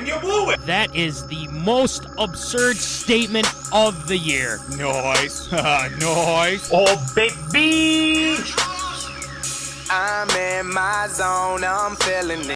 you blew it! That is the most absurd statement of the year. Nice. Nice. Oh, baby! I'm in my zone, I'm feeling it.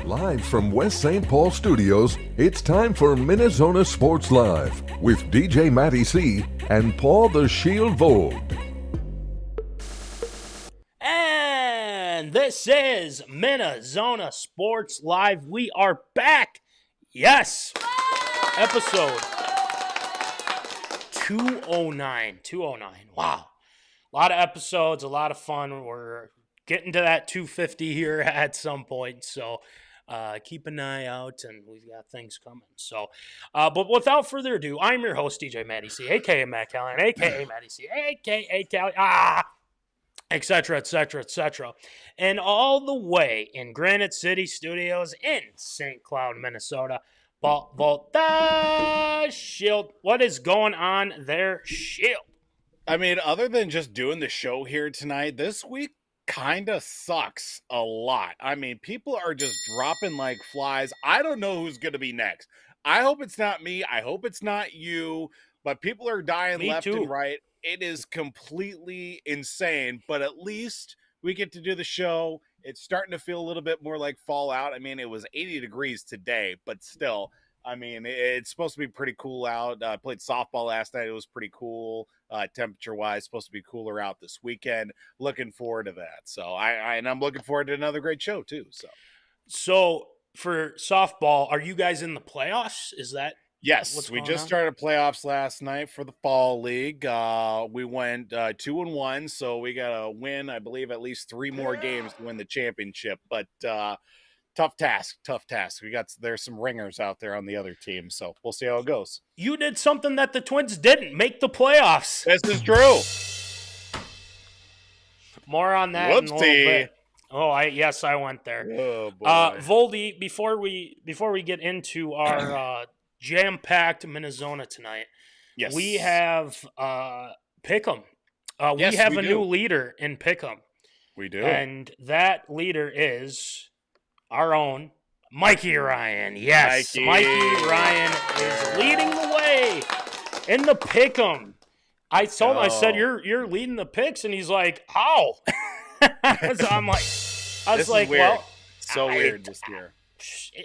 Live from West St. Paul Studios, it's time for MinneZona Sports Live with DJ Matty C and Paul the Shield Vold. And this is MinneZona Sports Live. We are back. Yes. Episode 209. 209. Wow. A lot of episodes, a lot of fun. We're getting to that 250 here at some point. So keep an eye out, and we've got things coming. So, but without further ado, I'm your host, DJ Matty C, a.k.a. Matt Callahan, a.k.a. Matty C, a.k.a. Callahan, etc., etc., etc. And all the way in Granite City Studios in St. Cloud, Minnesota, the Shield. What is going on there, Shield? I mean, other than just doing the show here tonight, this week kind of sucks a lot. I mean, people are just dropping like flies. I don't know who's going to be next. I hope it's not me. I hope it's not you. But people are dying left and right. It is completely insane. But at least we get to do the show. It's starting to feel a little bit more like Fallout. I mean, it was 80 degrees today, but still, I mean, it's supposed to be pretty cool out. I played softball last night. It was pretty cool. Temperature-wise, supposed to be cooler out this weekend. Looking forward to that. So I'm looking forward to another great show too. So for softball, are you guys in the playoffs? Is that yes? We just started playoffs last night for the fall league. We went 2-1, so we got to win, I believe, at least 3 more games to win the championship. But tough task. There's some ringers out there on the other team, so we'll see how it goes. You did something that the Twins didn't, make the playoffs. This is true. More on that in a little bit. Oh, I went there. Oh boy. Voldy, before we get into our jam-packed MinneZona tonight, yes, we have Pick'em. We have a new leader in Pick'em. We do, and that leader is our own Mikey Ryan. Yes, Mikey Ryan is leading the way in the Pick'em. I told him, I said, you're leading the picks, and he's like, how? So I'm like, weird. Well, so weird this year.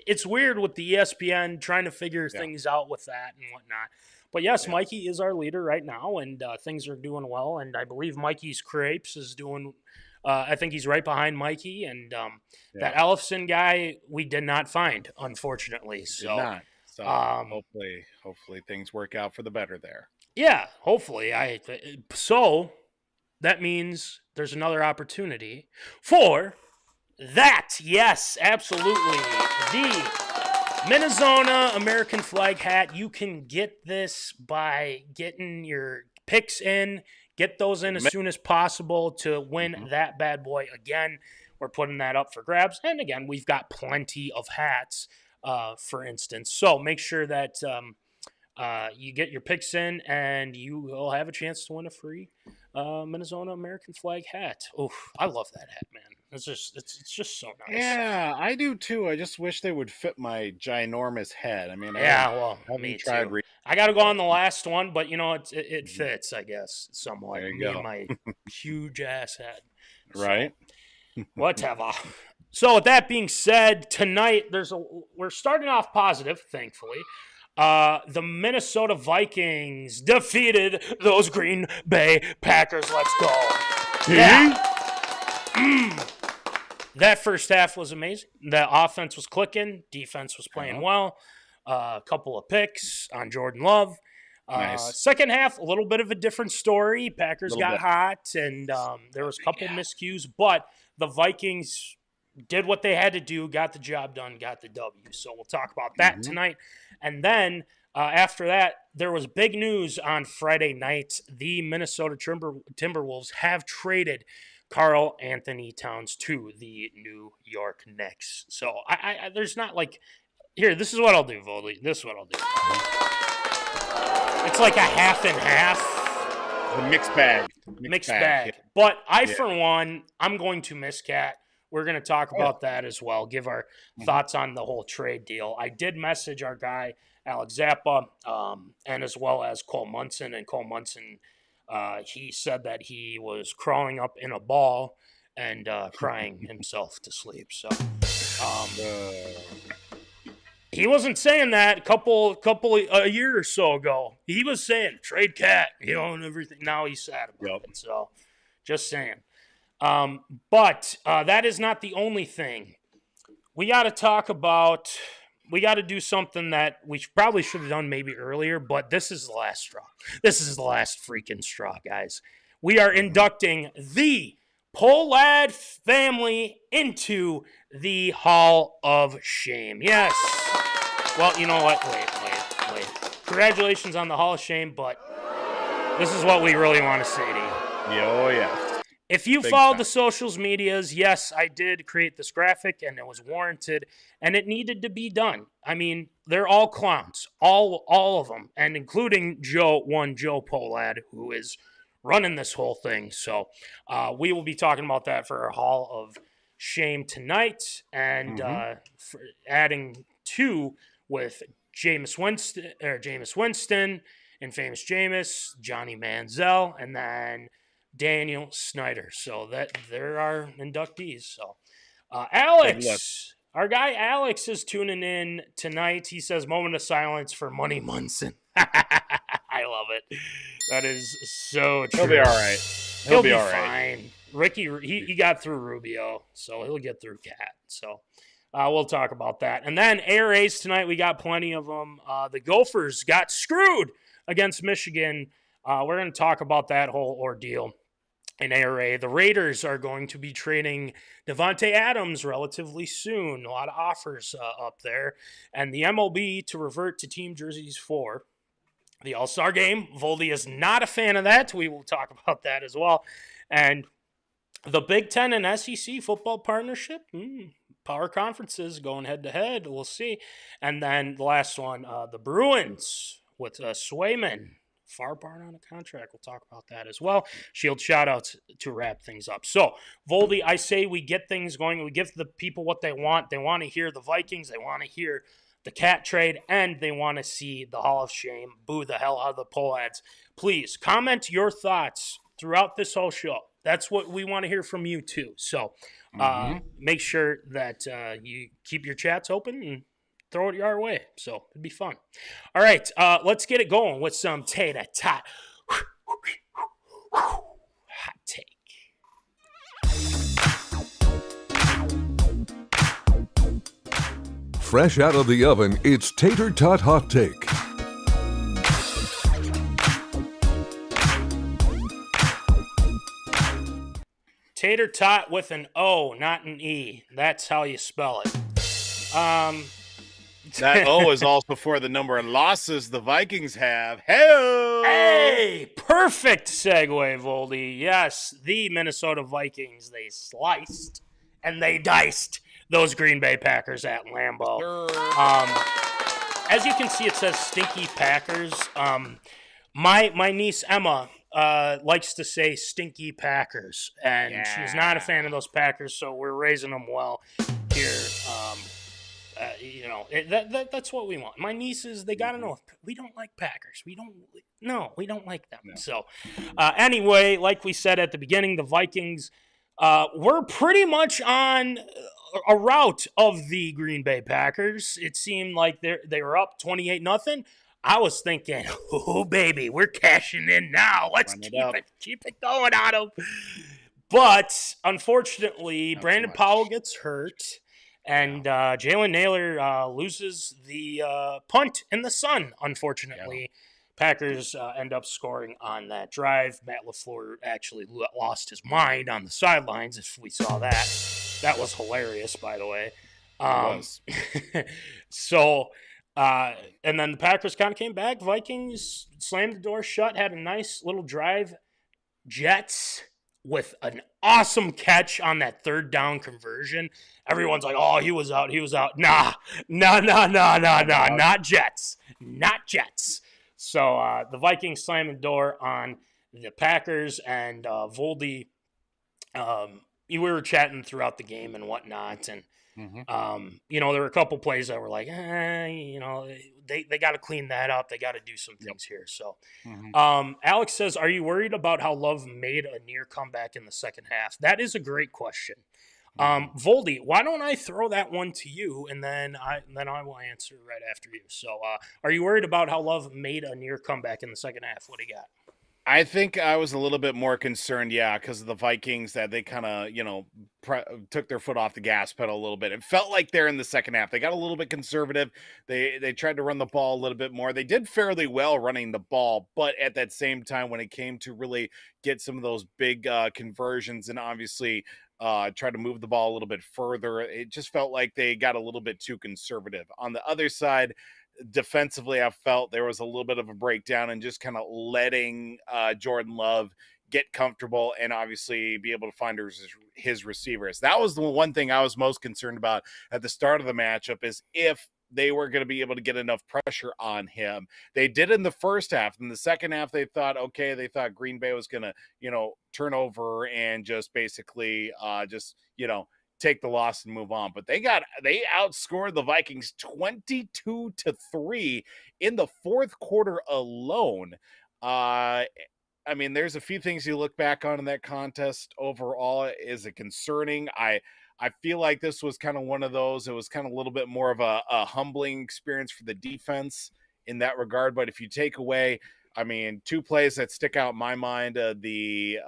It's weird with the ESPN trying to figure things out with that and whatnot. But yes, Mikey is our leader right now, and things are doing well. And I believe Mikey's Crepes is doing. I think he's right behind Mikey, and that Ellefson guy we did not find, unfortunately. So hopefully things work out for the better there. Yeah, hopefully. So that means there's another opportunity for that. Yes, absolutely. The MinneZona American flag hat. You can get this by getting your picks in. Get those in as soon as possible to win that bad boy again. We're putting that up for grabs. And again, we've got plenty of hats, for instance. So make sure that you get your picks in, and you will have a chance to win a free MinneZona American flag hat. Oh, I love that hat, man. It's just so nice. Yeah, I do too. I just wish they would fit my ginormous head. I mean, me too. I got to go on the last one, but it fits, I guess, somewhat. There you go. My huge ass head. Right. Whatever. So with that being said, tonight we're starting off positive, thankfully. The Minnesota Vikings defeated those Green Bay Packers. Let's go. Yeah. That first half was amazing. The offense was clicking. Defense was playing well. A couple of picks on Jordan Love. Nice. Second half, a little bit of a different story. Packers got hot, and there was a couple miscues, but the Vikings did what they had to do, got the job done, got the W. So we'll talk about that tonight. And then after that, there was big news on Friday night. The Minnesota Timberwolves have traded karlanthonytowns to the New York Knicks. So I there's not like here. This is what I'll do, Voldy. This is what I'll do. It's like a half and half. The mixed bag. Mixed bag. Yeah. But for one, I'm going to miss Cat. We're going to talk about that as well, give our thoughts on the whole trade deal. I did message our guy, Alex Zappa, and as well as Cole Munson. And Cole Munson, he said that he was crawling up in a ball and crying himself to sleep. So he wasn't saying that a year or so ago. He was saying trade Cat, and everything. Now he's sad about it. So just saying. But that is not the only thing. We got to talk about. We got to do something that we probably should have done maybe earlier. But this is the last straw. This is the last freaking straw, guys. We are inducting the Pohlad family into the Hall of Shame. Yes. Well, you know what? Wait. Congratulations on the Hall of Shame, but this is what we really want to say to you. Oh, yeah. If you followed the socials medias, yes, I did create this graphic, and it was warranted, and it needed to be done. I mean, they're all clowns, all of them, and including Joe Pohlad, who is running this whole thing. So we will be talking about that for our Hall of Shame tonight, and for adding two with Jameis Winston, Infamous Jameis, Johnny Manziel, and then Daniel Snyder. So that there are inductees. So Alex, our guy Alex is tuning in tonight. He says, moment of silence for Money Munson. I love it. That is so true. He'll be all right. He'll be all right. Fine. Ricky, he got through Rubio, so he'll get through Cat. So we'll talk about that. And then ARAs tonight, we got plenty of them. The Gophers got screwed against Michigan. We're going to talk about that whole ordeal in ARA. The Raiders are going to be trading Davanteadams relatively soon. A lot of offers up there. And the MLB to revert to team jerseys for the All-Star Game. Voldy is not a fan of that. We will talk about that as well. And the Big Ten and SEC football partnership, power conferences going head-to-head. We'll see. And then the last one, the Bruins with Swayman. Far apart on a contract. We'll talk about that as well. Shield shoutouts to wrap things up. So, Voldy, I say we get things going. We give the people what they want. They want to hear the Vikings. They want to hear the Cat trade. And they want to see the Hall of Shame. Boo the hell out of the Pohlads. Please, comment your thoughts throughout this whole show. That's what we want to hear from you, too. So, make sure that you keep your chats open and throw it your way. So it'd be fun. All right, let's get it going with some Tater Tot Hot Take. Fresh out of the oven, it's Tater Tot Hot Take. Tater Tot with an O, not an E. That's how you spell it. That O is also for the number of losses the Vikings have. Hey, perfect segue, Voldy. Yes, the Minnesota Vikings, they sliced and they diced those Green Bay Packers at Lambeau. As you can see, it says Stinky Packers. My niece Emma likes to say Stinky Packers, and she's not a fan of those Packers, so we're raising them well here. That's what we want. My nieces, they got to know, we don't like Packers. We don't like them. No. So, anyway, like we said at the beginning, the Vikings were pretty much on a route of the Green Bay Packers. It seemed like they were up 28-0. I was thinking, oh, baby, we're cashing in now. Let's keep it going on them. But, unfortunately, Brandon Powell gets hurt. And Jalen Naylor loses the punt in the sun, unfortunately. Yeah. Packers end up scoring on that drive. Matt LaFleur actually lost his mind on the sidelines, if we saw that. That was hilarious, by the way. So, and then the Packers kind of came back. Vikings slammed the door shut, had a nice little drive. Jets with an awesome catch on that third down conversion. Everyone's like, oh, he was out. Nah, not Jets. Not Jets. So the Vikings slammed the door on the Packers, and Voldy, we were chatting throughout the game and whatnot, and there were a couple plays that were like, they got to clean that up. They got to do some things here. So, Alex says, are you worried about how Love made a near comeback in the second half? That is a great question. Voldy, why don't I throw that one to you, and then I will answer right after you. So, are you worried about how Love made a near comeback in the second half? What do you got? I think I was a little bit more concerned, because of the Vikings, that they kind of, took their foot off the gas pedal a little bit. It felt like they're in the second half. They got a little bit conservative. They tried to run the ball a little bit more. They did fairly well running the ball, but at that same time, when it came to really get some of those big conversions and obviously try to move the ball a little bit further, it just felt like they got a little bit too conservative. On the other side, defensively, I felt there was a little bit of a breakdown and just kind of letting Jordan Love get comfortable and obviously be able to find his receivers. That was the one thing I was most concerned about at the start of the matchup, is if they were going to be able to get enough pressure on him. They did in the first half. In the second half, they thought Green Bay was going to, turn over and just basically take the loss and move on. But they outscored the Vikings 22-3 in the fourth quarter alone. There's a few things you look back on in that contest. Overall, is it concerning? I feel like this was kind of one of those. It was kind of a little bit more of a humbling experience for the defense in that regard. But if you take away, two plays that stick out in my mind,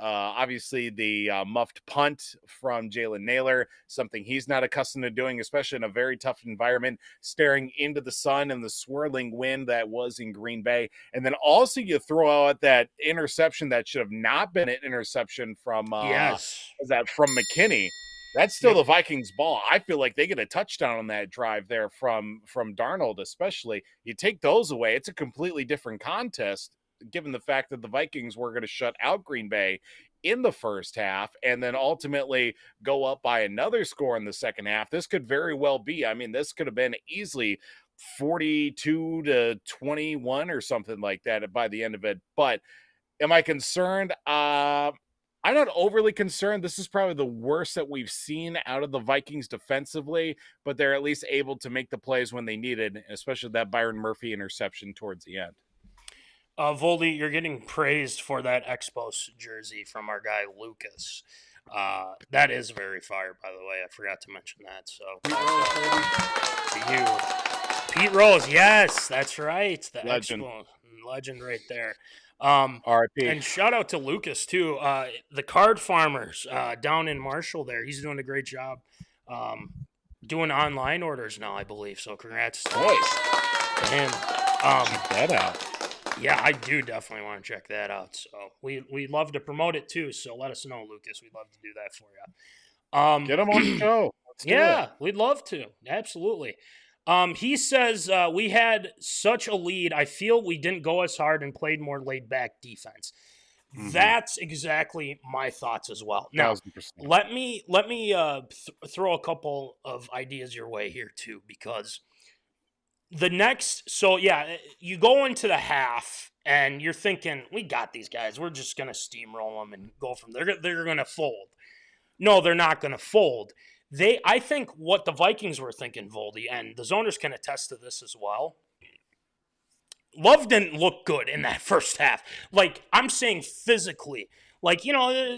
obviously the muffed punt from Jalen Naylor, something he's not accustomed to doing, especially in a very tough environment, staring into the sun and the swirling wind that was in Green Bay. And then also you throw out that interception that should have not been an interception from McKinney. That's still the Vikings ball. I feel like they get a touchdown on that drive there from Darnold, especially. You take those away, it's a completely different contest, given the fact that the Vikings were going to shut out Green Bay in the first half and then ultimately go up by another score in the second half. This could very well be, this could have been easily 42-21 or something like that by the end of it. But am I concerned? I'm not overly concerned. This is probably the worst that we've seen out of the Vikings defensively, but they're at least able to make the plays when they needed, especially that Byron Murphy interception towards the end. Voldy, you're getting praised for that Expos jersey from our guy Lucas. That is very fire, by the way. I forgot to mention that. So, to you. Pete Rose, yes, that's right. The Legend. Legend right there. R.I.P. And shout out to Lucas too. The card farmers down in Marshall there. He's doing a great job doing online orders now, I believe. So congrats to him. Check that out. Yeah, I do definitely want to check that out. So we'd love to promote it too. So let us know, Lucas. We'd love to do that for you. Get him on the show. Let's do it. We'd love to. Absolutely. He says, we had such a lead. I feel we didn't go as hard and played more laid back defense. That's exactly my thoughts as well. Now, 1000%. let me throw a couple of ideas your way here too, because you go into the half and you're thinking, we got these guys. We're just going to steamroll them and go from there. They're going to fold. No, they're not going to fold. I think what the Vikings were thinking, Voldy, and the Zoners can attest to this as well. Love didn't look good in that first half. Like, I'm saying physically. Like,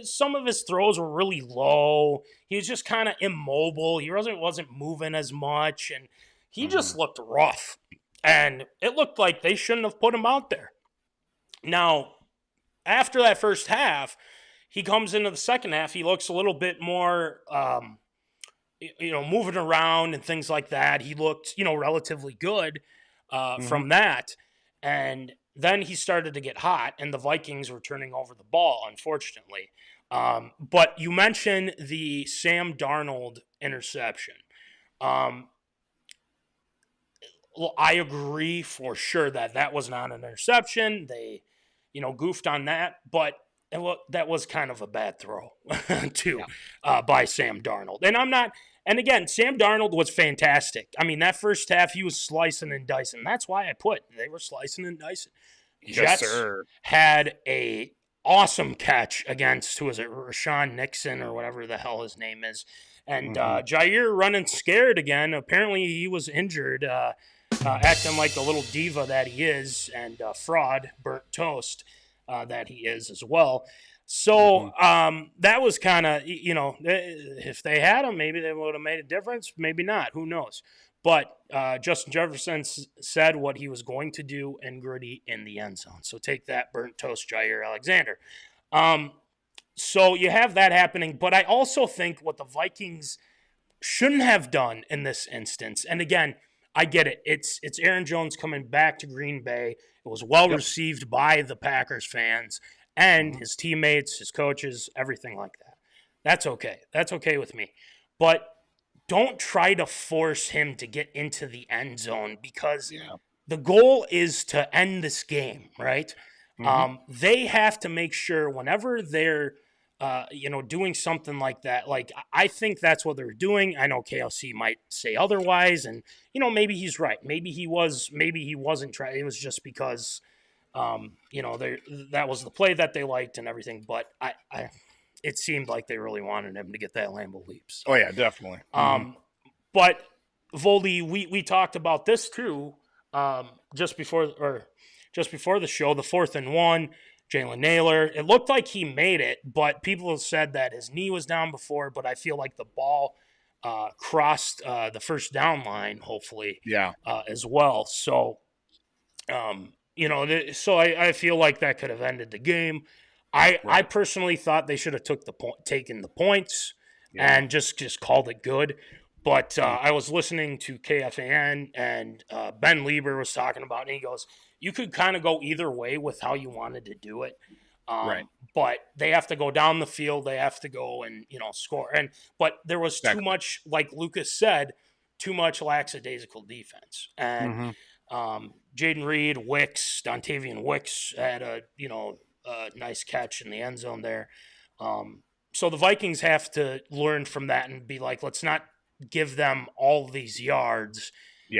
some of his throws were really low. He was just kind of immobile. He wasn't moving as much, and he just looked rough. And it looked like they shouldn't have put him out there. Now, after that first half, he comes into the second half. He looks a little bit more moving around and things like that. He looked, relatively good from that. And then he started to get hot, and the Vikings were turning over the ball, unfortunately. But you mentioned the Sam Darnold interception. Well, I agree for sure that was not an interception. They, goofed on that. But that was kind of a bad throw too by Sam Darnold. And again, Sam Darnold was fantastic. I mean, that first half he was slicing and dicing. That's why they were slicing and dicing. Yes, Jets sir. had a awesome catch against, who was it, Rashawn Nixon or whatever the hell his name is. And Jair running scared again. Apparently he was injured, acting like the little diva that he is, and fraud, burnt toast that he is as well. So that was kind of, if they had him, maybe they would have made a difference. Maybe not. Who knows? But Justin Jefferson said what he was going to do and gritty in the end zone. So take that, burnt toast, Jair Alexander. So you have that happening. But I also think what the Vikings shouldn't have done in this instance, and again, I get it. It's Aaron Jones coming back to Green Bay. It was well received by the Packers fans and his teammates, his coaches, everything like that. That's okay. That's okay with me. But don't try to force him to get into the end zone, because the goal is to end this game, right? They have to make sure whenever they're doing something like that. Like, I think that's what they're doing. I know KLC might say otherwise, and maybe he's right. Maybe he wasn't trying. It was just because that was the play that they liked and everything. But it seemed like they really wanted him to get that Lambeau leaps. Oh yeah, definitely. But Voldy, we talked about this too, just before the show. The 4th and 1, Jalen Naylor. It looked like he made it, but people have said that his knee was down before. But I feel like the ball crossed the first down line, hopefully, as well. So, so I feel like that could have ended the game. I personally thought they should have taken the points and just called it good. But I was listening to KFAN, and Ben Lieber was talking about it, and he goes, you could kind of go either way with how you wanted to do it. But they have to go down the field. They have to go and, score. But there was too much, like Lucas said, too much lackadaisical defense. And Jaden Reed, Dontavian Wicks had a nice catch in the end zone there. So the Vikings have to learn from that and be like, let's not give them all these yards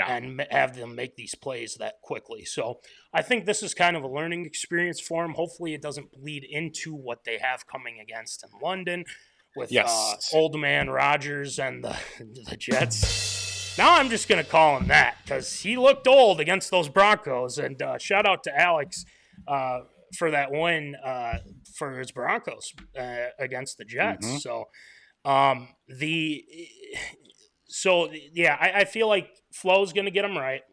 and have them make these plays that quickly. So I think this is kind of a learning experience for them. Hopefully it doesn't bleed into what they have coming against in London with old man Rodgers and the Jets. Now I'm just going to call him that because he looked old against those Broncos. And shout out to Alex for that win for his Broncos against the Jets. So I feel like Flo's going to get them right.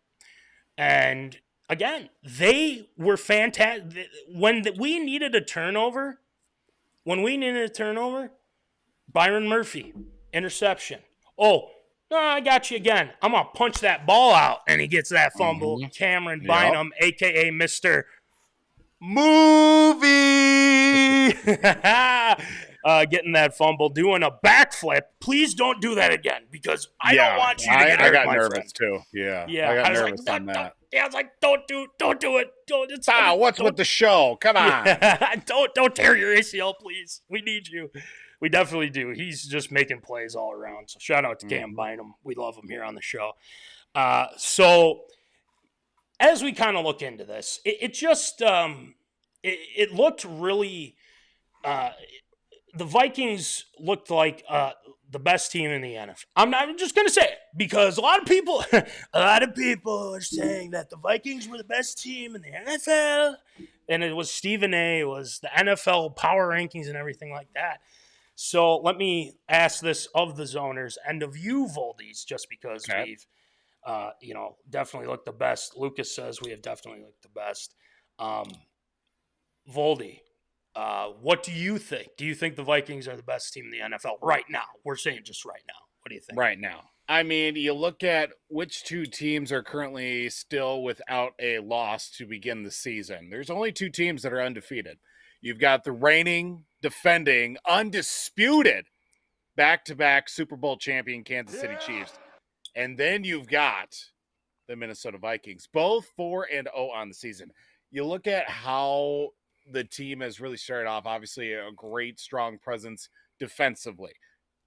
And again, they were fantastic. When we needed a turnover, Byron Murphy, interception. Oh, no, I got you again. I'm going to punch that ball out. And he gets that fumble. Cameron Bynum, a.k.a. Mr. Movie. Getting that fumble, doing a backflip. Please don't do that again, because I don't want you to get hurt. I got nervous too. Yeah. I got nervous on that. I was like, don't do it. What's with the show? Come on. Don't tear your ACL, please. We need you. We definitely do. He's just making plays all around. So shout out to Cam Bynum. We love him here on the show. So as we kind of look into this, it just it looked really. The Vikings looked like the best team in the NFL. I'm just going to say it because a lot of people are saying that the Vikings were the best team in the NFL, and it was Stephen A. It was the NFL power rankings and everything like that. So let me ask this of the zoners and of you, Voldies, just because we've, definitely looked the best. Lucas says we have definitely looked the best. Voldy. What do you think? Do you think the Vikings are the best team in the NFL right now? We're saying just right now. What do you think? Right now. I mean, you look at which two teams are currently still without a loss to begin the season. There's only two teams that are undefeated. You've got the reigning, defending, undisputed back-to-back Super Bowl champion Kansas City Chiefs. And then you've got the Minnesota Vikings, both 4-0 on the season. You look at how the team has really started off. Obviously, a great, strong presence defensively.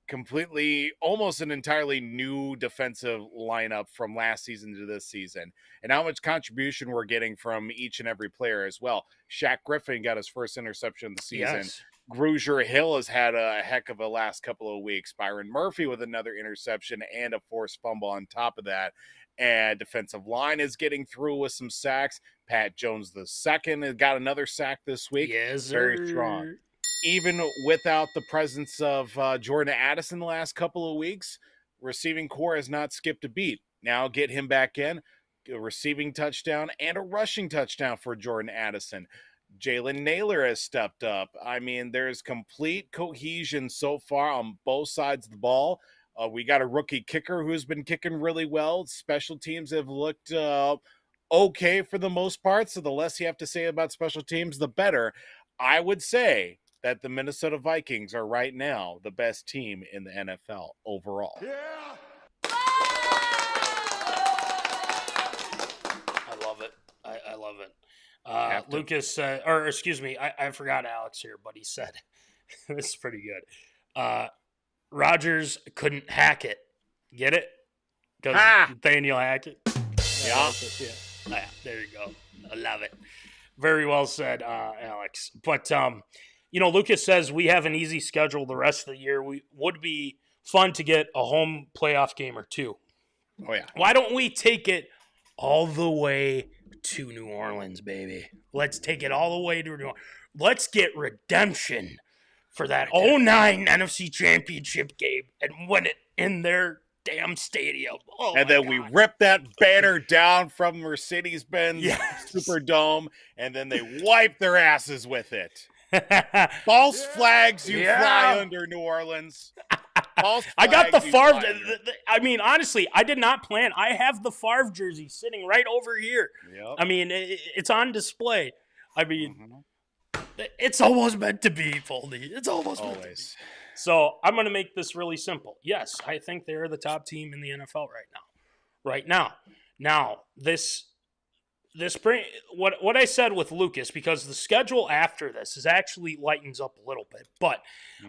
Completely, almost an entirely new defensive lineup from last season to this season. And how much contribution we're getting from each and every player as well. Shaq Griffin got his first interception of the season. Yes. Grugier Hill has had a heck of a last couple of weeks. Byron Murphy with another interception and a forced fumble on top of that. And defensive line is getting through with some sacks. Pat Jones II got another sack this week. Yes, very strong. Even without the presence of Jordan Addison the last couple of weeks, receiving core has not skipped a beat. Now get him back in, a receiving touchdown and a rushing touchdown for Jordan Addison. Jalen Naylor has stepped up. I mean, there's complete cohesion so far on both sides of the ball. We got a rookie kicker who's been kicking really well. Special teams have looked okay for the most part, so the less you have to say about special teams, the better. I would say that the Minnesota Vikings are right now the best team in the NFL overall. I love it. I love it. Lucas said, or excuse me, I forgot Alex here, but he said, this is pretty good. Rodgers couldn't hack it. Get it? Because Nathaniel Hackett. Yeah. Yeah, there you go. I love it. Very well said, Alex. But, Lucas says we have an easy schedule the rest of the year. We would be fun to get a home playoff game or two. Oh, yeah. Why don't we take it all the way to New Orleans, baby? Let's take it all the way to New Orleans. Let's get redemption for that 09 NFC Championship game and win it in their damn stadium. Oh, and then God. we rip that banner down from Mercedes-Benz Yes. Superdome, and then they wipe their asses with it. False flags, you fly under New Orleans. False I got the flags, Favre. I mean, honestly, I did not plan. I have the Favre jersey sitting right over here. Yep. I mean, it's on display. I mean, it's almost meant to be, Poldy. It's almost meant to be. So I'm going to make this really simple. Yes, I think they're the top team in the NFL right now. Now, this spring, what I said with Lucas, because the schedule after this is actually lightens up a little bit, but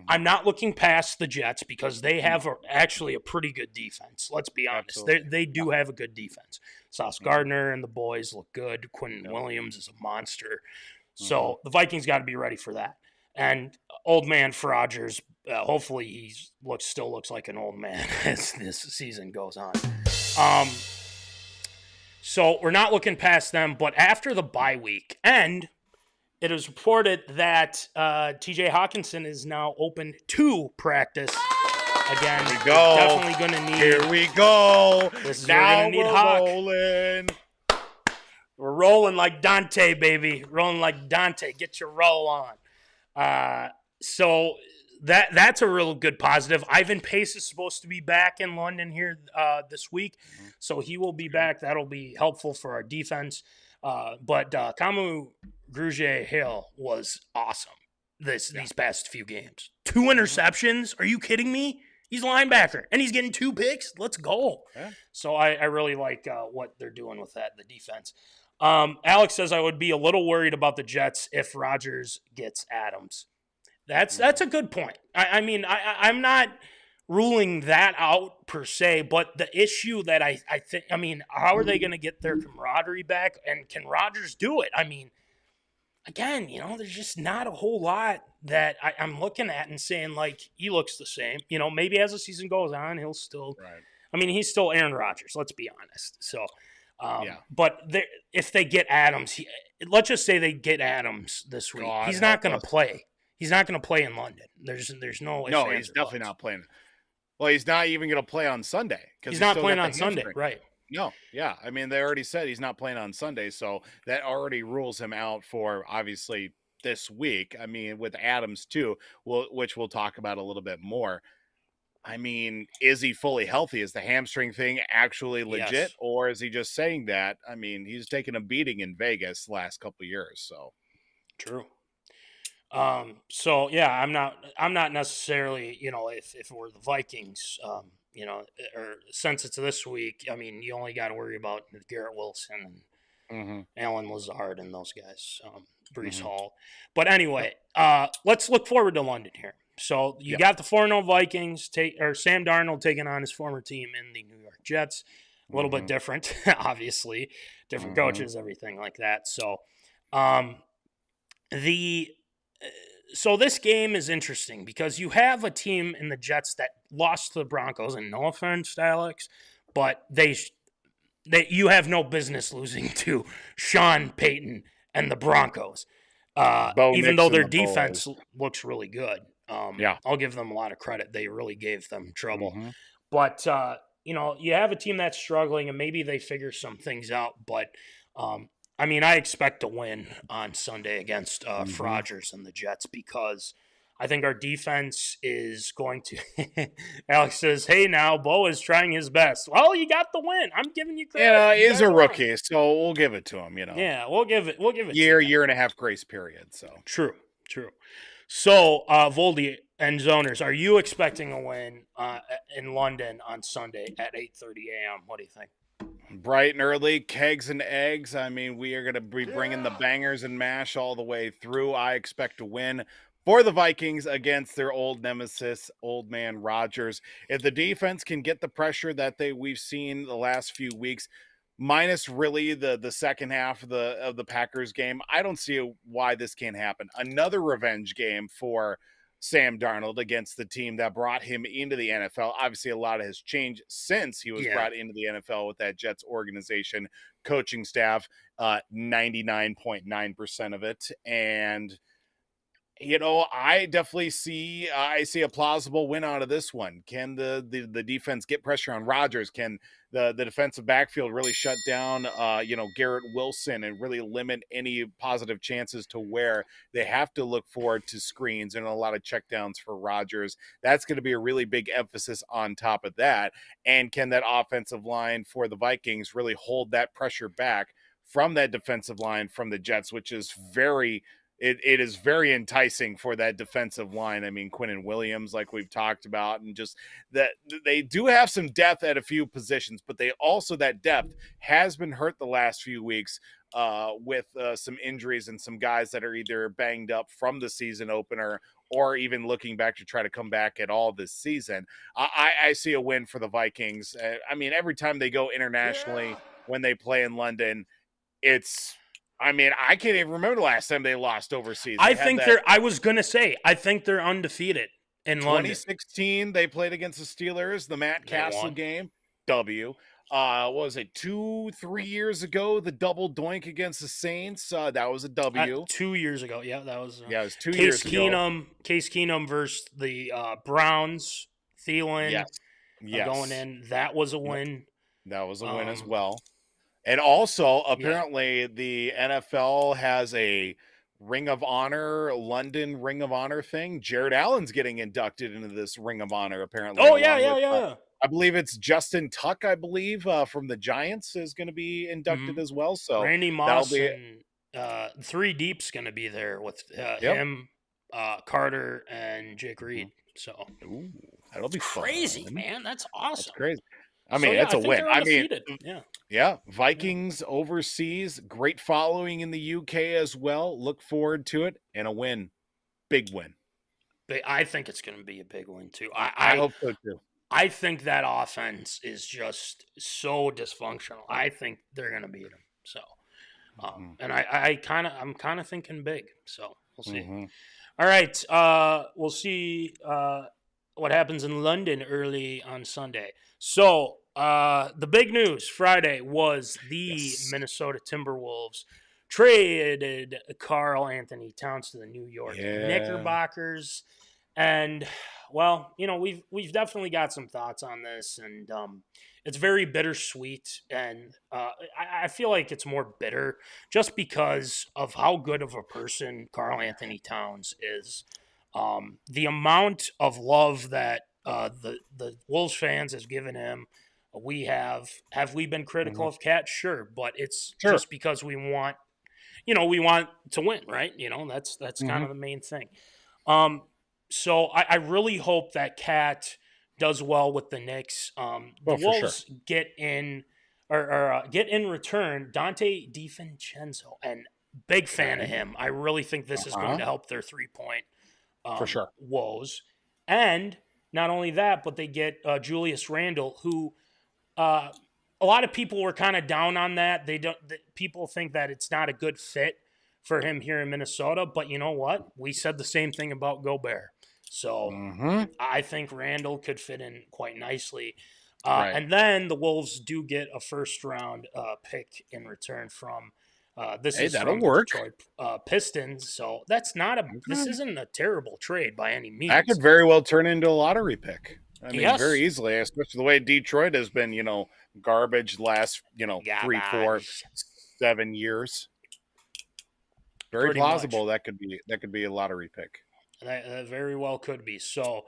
I'm not looking past the Jets because they have actually a pretty good defense. Let's be honest. They do have a good defense. Sauce Gardner and the boys look good. Quentin Williams is a monster. So the Vikings got to be ready for that. And old man Rodgers, hopefully he still looks like an old man as this season goes on. So we're not looking past them, but after the bye week, and it is reported that T.J. Hawkinson is now open to practice again. Here we go. We're definitely going to need. Here we go. This is now we're going to need we're Hawk. rolling. We're rolling like Dante, baby. Rolling like Dante. Get your roll on. So that's a real good positive. Ivan Pace is supposed to be back in London here this week, so he will be back. That'll be helpful for our defense. But Kamu Grugier-Hill was awesome these past few games. 2 interceptions. Are you kidding me? He's a linebacker, and he's getting 2 picks. Let's go. Yeah. So I really like what they're doing with that, the defense. Alex says I would be a little worried about the Jets if Rodgers gets Adams. That's a good point. I mean, I'm not ruling that out per se, but the issue that I think, I mean, how are they going to get their camaraderie back? And can Rodgers do it? I mean, again, there's just not a whole lot that I'm looking at and saying, like, he looks the same. Maybe as the season goes on, he'll still – right. I mean, he's still Aaron Rodgers, let's be honest. So, but if they get Adams, let's just say they get Adams this week. He's not going to play. He's not going to play in London. There's no. No, he's definitely not playing. Well, he's not even going to play on Sunday. He's not playing on Sunday, right? No, yeah. I mean, they already said he's not playing on Sunday, so that already rules him out for obviously this week. I mean, with Adams too, which we'll talk about a little bit more. I mean, is he fully healthy? Is the hamstring thing actually legit, yes, or is he just saying that? I mean, he's taken a beating in Vegas the last couple of years, so true. So yeah, I'm not necessarily, if it were the Vikings, or since it's this week, I mean, you only got to worry about Garrett Wilson Alan Lazard and those guys, Brees Mhm. Hall. But anyway, let's look forward to London here. So you Yep. got the 4-0 Vikings, Sam Darnold taking on his former team in the New York Jets. A little bit different, obviously. Different coaches, everything like that. So so this game is interesting because you have a team in the Jets that lost to the Broncos, and no offense, Alex, but you have no business losing to Sean Payton and the Broncos, even though their defense looks really good. Yeah. I'll give them a lot of credit. They really gave them trouble. Mhm. But, you have a team that's struggling, and maybe they figure some things out. But, I expect to win on Sunday against Rodgers and the Jets because I think our defense is going to – Alex says, hey, now, Bo is trying his best. Well, you got the win. I'm giving you credit. Yeah, You he's guys a won. rookie, so we'll give it to him, Yeah, we'll give it year and a half grace period, so. True. So, Voldy and Zoners, are you expecting a win in London on Sunday at 8:30 a.m.? What do you think? Bright and early, kegs and eggs. I mean, we are going to be bringing the bangers and mash all the way through. I expect to win for the Vikings against their old nemesis, old man Rodgers. If the defense can get the pressure that we've seen the last few weeks, minus really the second half of the Packers game, I don't see why this can't happen. Another revenge game for Sam Darnold against the team that brought him into the NFL. Obviously, a lot has changed since he was brought into the NFL with that Jets organization, coaching staff, 99.9% of it. And, I definitely see a plausible win out of this one. Can the defense get pressure on Rodgers? Can the defensive backfield really shut down, Garrett Wilson and really limit any positive chances to where they have to look forward to screens and a lot of checkdowns for Rodgers? That's going to be a really big emphasis on top of that. And can that offensive line for the Vikings really hold that pressure back from that defensive line from the Jets, which is it is very enticing for that defensive line. I mean, Quinnen Williams, like we've talked about, and just that they do have some depth at a few positions, but that depth has been hurt the last few weeks with some injuries and some guys that are either banged up from the season opener or even looking back to try to come back at all this season. I see a win for the Vikings. Every time they go internationally when they play in London, I can't even remember the last time they lost overseas. I think they're undefeated in London. 2016, they played against the Steelers, the Matt Castle game, W. What was it, 2-3 years ago, the double doink against the Saints? That was a W. 2 years ago, yeah, that was. It was 2 years ago. Case Keenum versus the Browns, Thielen. Yes. Going in, that was a win. That was a win as well. And also, apparently, the NFL has a London Ring of Honor thing. Jared Allen's getting inducted into this Ring of Honor, apparently. Oh, yeah. I believe it's Justin Tuck, from the Giants is going to be inducted as well. So Randy Moss and 3 Deep's going to be there with him, Carter, and Jake Reed. So that'll be crazy, fun. Man. That's awesome. That's crazy. It's a win. Vikings overseas, great following in the UK as well. Look forward to it, and a win. Big win. I think it's going to be a big win, too. I hope so, too. I think that offense is just so dysfunctional. I think they're going to beat them. So, and I'm kind of thinking big. So we'll see. All right. We'll see what happens in London early on Sunday. So the big news Friday was the Minnesota Timberwolves traded karlanthony towns to the New York Knickerbockers. And, well, we've definitely got some thoughts on this, and it's very bittersweet. And I feel like it's more bitter just because of how good of a person karlanthony Towns is. The amount of love that the Wolves fans has given him, have we been critical of Cat? Sure, but it's just because we want to win, right? That's kind of the main thing. So I really hope that Cat does well with the Knicks. The Wolves get in get in return Dante DiVincenzo, and big fan of him. I really think this is going to help their 3-point For sure. woes. And not only that, but they get Julius Randle, who a lot of people were kind of down on that. People think that it's not a good fit for him here in Minnesota. But you know what? We said the same thing about Gobert. So I think Randle could fit in quite nicely. And then the Wolves do get a first-round pick in return from this is that'll from work. the Detroit Pistons. So that's not this isn't a terrible trade by any means. That could very well turn into a lottery pick. I mean, Yes. very easily, especially the way Detroit has been, garbage last, 3, 4, 7 years. Very Pretty plausible that could be a lottery pick. That very well could be. So,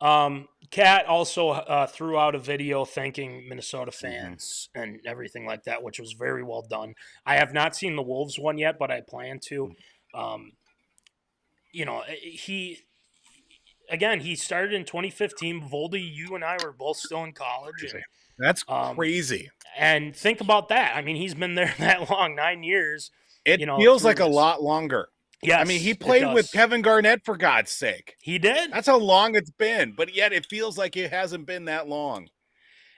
Kat also threw out a video thanking Minnesota fans and everything like that, which was very well done. I have not seen the Wolves one yet, but I plan to. He started in 2015. Voldy, you and I were both still in college. And, that's crazy. And think about that. I mean, he's been there that long, 9 years. It feels like a lot longer. Yes, I mean, he played with Kevin Garnett, for God's sake. He did. That's how long it's been, but yet it feels like it hasn't been that long.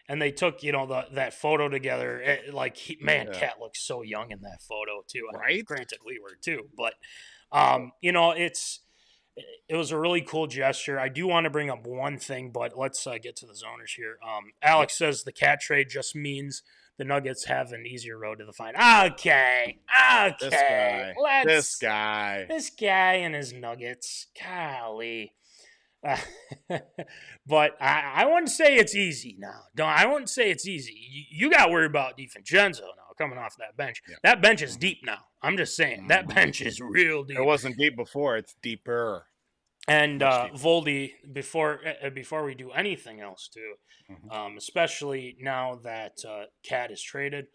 And they took, that photo together. Cat looks so young in that photo too. Right? I mean, granted, we were too, but it was a really cool gesture. I do want to bring up one thing, but let's get to the zoners here. Alex says the Cat trade just means the Nuggets have an easier road to the final. Okay. This guy and his Nuggets. Golly. But I wouldn't say it's easy now. I wouldn't say it's easy. You got to worry about DiVincenzo now coming off that bench. Yeah. That bench is deep now. I'm just saying. That bench is real deep. It wasn't deep before. It's deeper. And Voldy, before we do anything else, too, especially now that Cat is traded,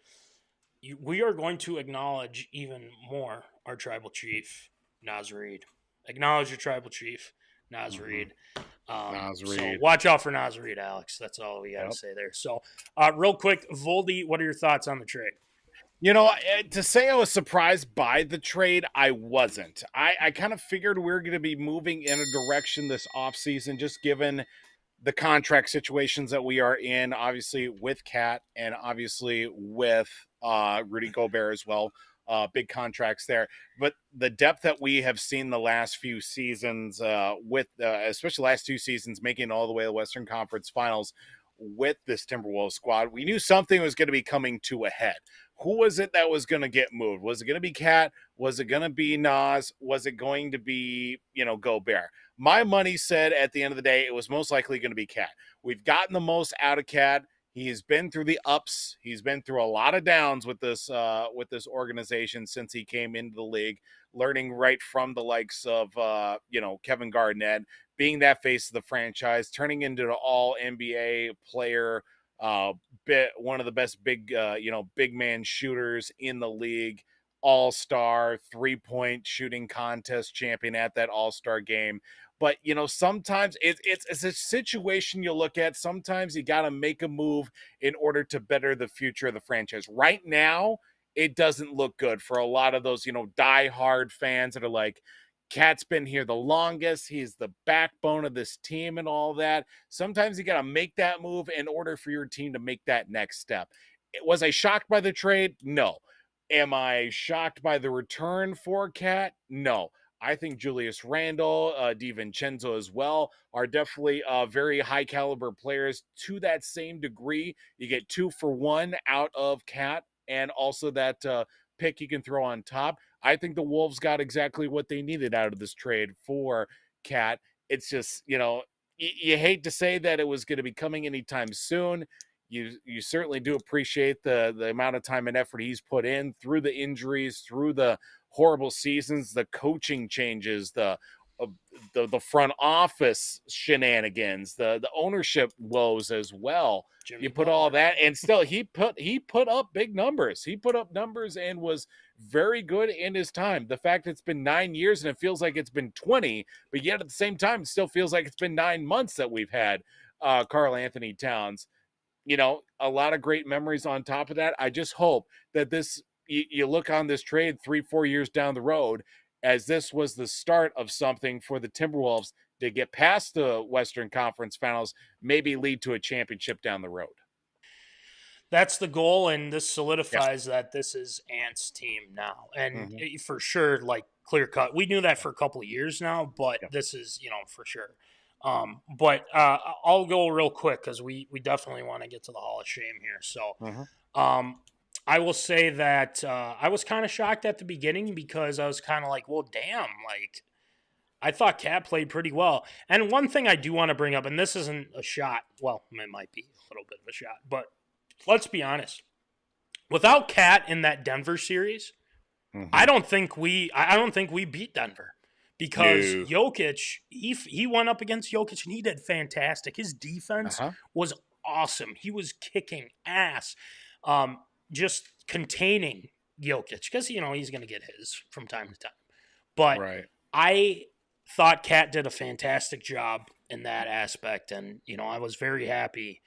we are going to acknowledge even more our tribal chief, Naz Reid. Acknowledge your tribal chief, Naz Reid. So watch out for Naz Reid, Alex. That's all we got to say there. So real quick, Voldy, what are your thoughts on the trade? To say I was surprised by the trade, I wasn't. I kind of figured we were going to be moving in a direction this offseason, just given the contract situations that we are in, obviously with Cat and obviously with Rudy Gobert as well. Big contracts there. But the depth that we have seen the last few seasons, especially last 2 seasons, making it all the way to the Western Conference Finals with this Timberwolves squad, we knew something was going to be coming to a head. Who was it that was going to get moved? Was it going to be Cat? Was it going to be Nas? Was it going to be, Gobert? My money said at the end of the day, it was most likely going to be Cat. We've gotten the most out of Cat. He has been through the ups. He's been through a lot of downs with this organization since he came into the league, learning right from the likes of, Kevin Garnett, being that face of the franchise, turning into an all NBA player, one of the best big man shooters in the league, all-star, 3-point shooting contest champion at that all-star game. But, sometimes it's a situation you look at. Sometimes you got to make a move in order to better the future of the franchise. Right now, it doesn't look good for a lot of those, diehard fans that are like, Cat's been here the longest. He's the backbone of this team and all that. Sometimes you got to make that move in order for your team to make that next step. Was I shocked by the trade? No. Am I shocked by the return for Cat? No. I think Julius Randle, DiVincenzo as well are definitely very high caliber players to that same degree. You get 2 for 1 out of Cat and also that pick you can throw on top. I think the Wolves got exactly what they needed out of this trade for Cat. It's just, you hate to say that it was going to be coming anytime soon. You certainly do appreciate the amount of time and effort he's put in through the injuries, through the horrible seasons, the coaching changes, the front office shenanigans, the ownership woes as well. You put all that, and still he put up big numbers. He put up numbers and was very good in his time. The fact it's been 9 years and it feels like it's been 20, but yet at the same time, it still feels like it's been 9 months that we've had Karlanthonytowns. a lot of great memories on top of that. I just hope that you look on this trade 3-4 years down the road, as this was the start of something for the Timberwolves to get past the Western Conference Finals, maybe lead to a championship down the road. That's the goal, and this solidifies that this is Ant's team now. And for sure, like, clear cut. We knew that for a couple of years now, but this is, for sure. But I'll go real quick because we definitely want to get to the Hall of Shame here. So I will say that I was kind of shocked at the beginning because I was kind of like, well, damn, like, I thought Cat played pretty well. And one thing I do want to bring up, and this isn't a shot. Well, it might be a little bit of a shot, but let's be honest. Without Cat in that Denver series, I don't think we beat Denver because Jokic, he went up against Jokic and he did fantastic. His defense was awesome. He was kicking ass, just containing Jokic because he's going to get his from time to time. But I thought Cat did a fantastic job in that aspect, and I was very happy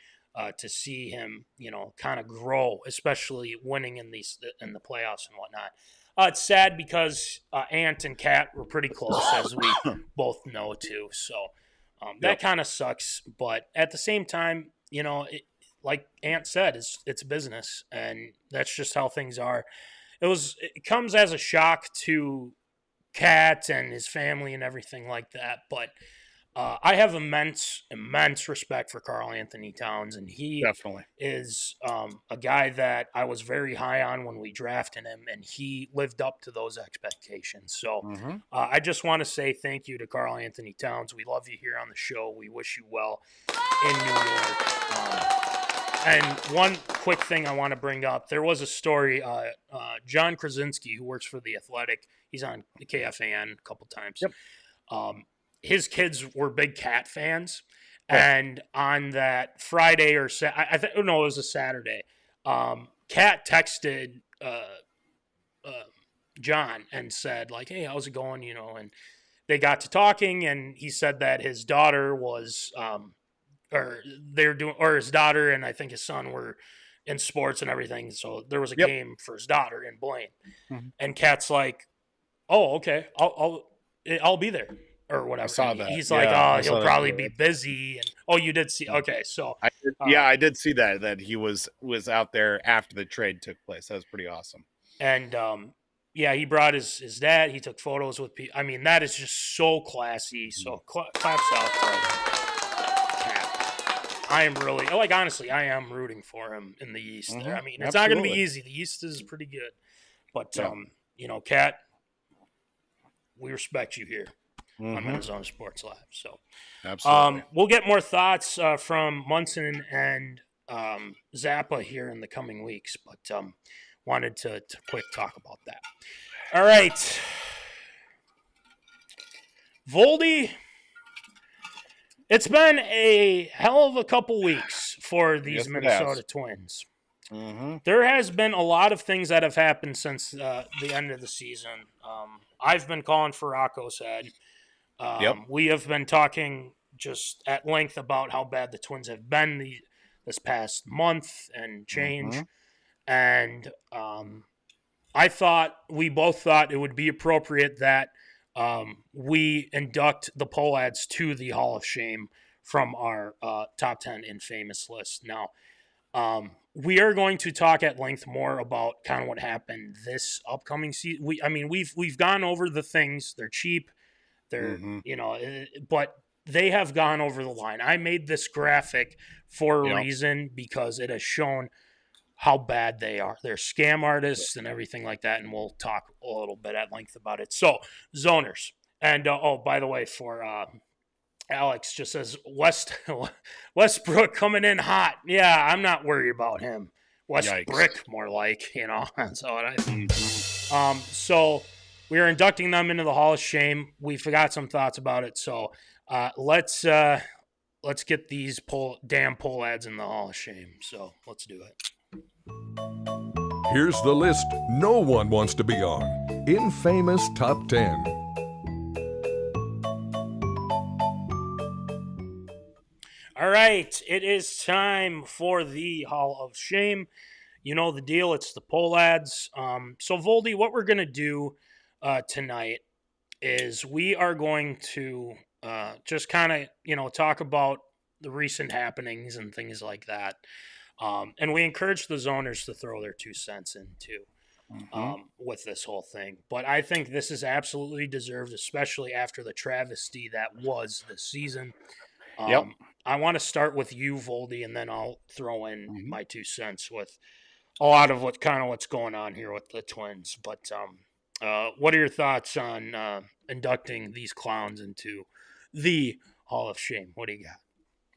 to see him, kind of grow, especially winning in the playoffs and whatnot. It's sad because Ant and Cat were pretty close, as we both know too. So that kind of sucks, but at the same time, like Ant said, it's business, and that's just how things are. It comes as a shock to Cat and his family and everything like that, but I have immense respect for Karlanthonytowns, and he definitely is a guy that I was very high on when we drafted him, and he lived up to those expectations. So I just want to say thank you to Karlanthonytowns. We love you here on the show. We wish you well in New York. And one quick thing I want to bring up, there was a story, John Krasinski, who works for The Athletic, he's on the KFAN a couple times. His kids were big Cat fans, and on that Friday or it was a Saturday, Cat texted John and said, like, hey, how's it going, and they got to talking, and he said that his daughter was his daughter and I think his son were in sports and everything, so there was a game for his daughter in Blaine, and Cat's like, oh, okay, I'll be there. Or whatever. I saw that. He's like, he'll probably be busy. And you did see. Okay, so I did see that he was out there after the trade took place. That was pretty awesome. And he brought his dad. He took photos with people. I mean, that is just so classy. So claps out for Cat. I am really honestly, I am rooting for him in the East. There. I mean, it's not going to be easy. The East is pretty good, but Cat, we respect you here on MinneZona Sports Live. So absolutely, we'll get more thoughts from Munson and Zappa here in the coming weeks, but wanted to quick talk about that. All right, Voldy, it's been a hell of a couple weeks for these Minnesota Twins. There has been a lot of things that have happened since the end of the season. I've been calling for Rocco's head. We have been talking just at length about how bad the Twins have been this past month and change. And we both thought it would be appropriate that we induct the Pohlads to the Hall of Shame from our top 10 infamous list. Now, we are going to talk at length more about kind of what happened this upcoming season. We've gone over the things. They're cheap. They're, but they have gone over the line. I made this graphic for a reason because it has shown how bad they are. They're scam artists and everything like that, and we'll talk a little bit at length about it. So, zoners. And, by the way, for Alex just says, Westbrook coming in hot. Yeah, I'm not worried about him. Westbrook, more like, That's what I think. So we are inducting them into the Hall of Shame. We forgot some thoughts about it. So let's get these damn Pohlads in the Hall of Shame. So let's do it. Here's the list no one wants to be on. Infamous Top 10. All right. right, it is time for the Hall of Shame. You know the deal. It's the Pohlads. So Voldy, what we're gonna do tonight is we are going to just kind of talk about the recent happenings and things like that. And we encourage the zoners to throw their 2 cents in too with this whole thing. But I think this is absolutely deserved, especially after the travesty that was this season. Yep. I want to start with you, Voldy, and then I'll throw in Mhm. my 2 cents with a lot of what's going on here with the Twins. But what are your thoughts on inducting these clowns into the Hall of Shame? What do you got?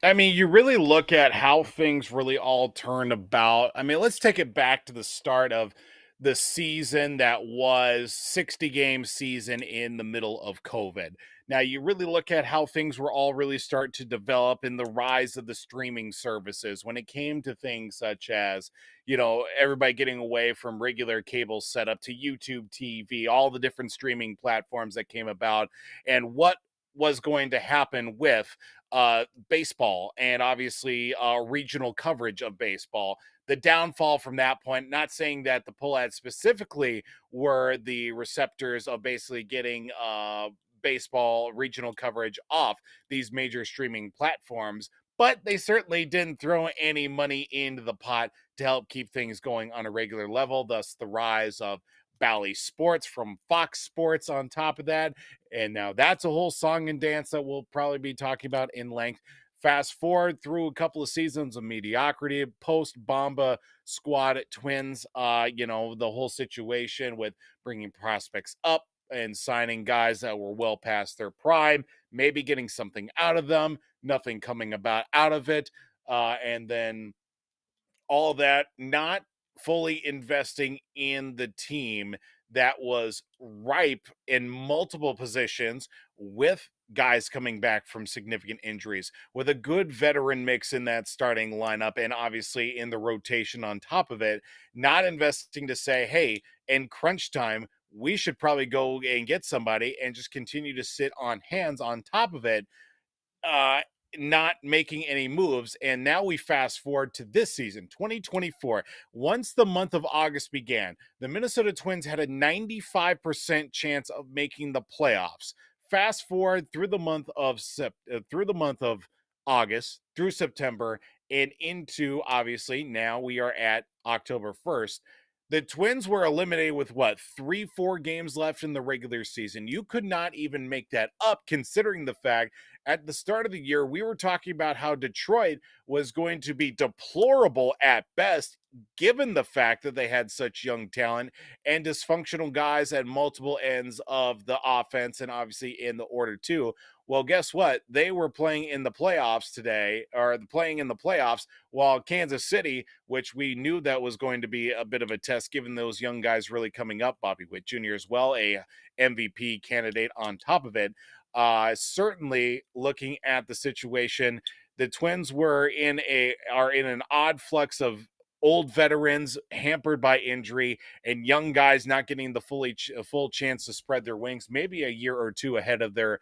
I mean, you really look at how things really all turned about. I mean, let's take it back to the start of the season that was 60-game season in the middle of COVID. Now, you really look at how things were all really start to develop in the rise of the streaming services when it came to things such as, everybody getting away from regular cable setup to YouTube TV, all the different streaming platforms that came about, and what was going to happen with baseball and obviously regional coverage of baseball. The downfall from that point, not saying that the Pohlads specifically were the receptors of basically getting baseball regional coverage off these major streaming platforms, but they certainly didn't throw any money into the pot to help keep things going on a regular level. Thus, the rise of Bally Sports from Fox Sports on top of that. And now that's a whole song and dance that we'll probably be talking about in length. Fast forward through a couple of seasons of mediocrity, post Bomba squad Twins, the whole situation with bringing prospects up and signing guys that were well past their prime, maybe getting something out of them, nothing coming about out of it. And then all that, not fully investing in the team that was ripe in multiple positions with guys coming back from significant injuries, with a good veteran mix in that starting lineup and obviously in the rotation on top of it, not investing to say, hey, in crunch time, we should probably go and get somebody and just continue to sit on hands on top of it. uh not making any moves. And now we fast forward to this season, 2024. Once the month of August began, the Minnesota Twins had a 95% chance of making the playoffs. Fast forward through the month of August through September and into, obviously now we are at October 1st. The Twins were eliminated with 3-4 games left in the regular season. You could not even make that up, considering the fact at the start of the year, we were talking about how Detroit was going to be deplorable at best, given the fact that they had such young talent and dysfunctional guys at multiple ends of the offense and obviously in the order too. Well, guess what? They were playing in the playoffs today, or playing in the playoffs, while Kansas City, which we knew that was going to be a bit of a test given those young guys really coming up, Bobby Witt Jr. as well, a MVP candidate on top of it. Certainly looking at the situation, the Twins are in an odd flux of old veterans hampered by injury and young guys not getting the full chance to spread their wings, maybe a year or two ahead of their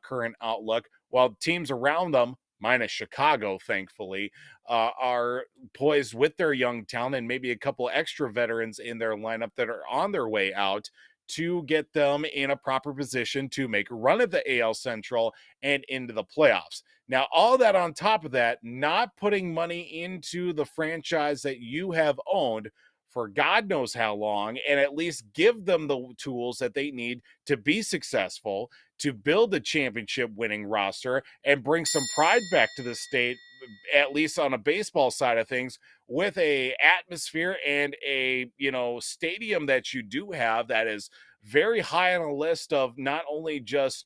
current outlook, while teams around them, minus Chicago, thankfully, are poised with their young talent and maybe a couple extra veterans in their lineup that are on their way out to get them in a proper position to make a run at the AL Central and into the playoffs. Now, all that on top of that, not putting money into the franchise that you have owned for God knows how long, and at least give them the tools that they need to be successful, to build a championship winning roster and bring some pride back to the state, at least on a baseball side of things, with a atmosphere and a stadium that you do have that is very high on a list of not only just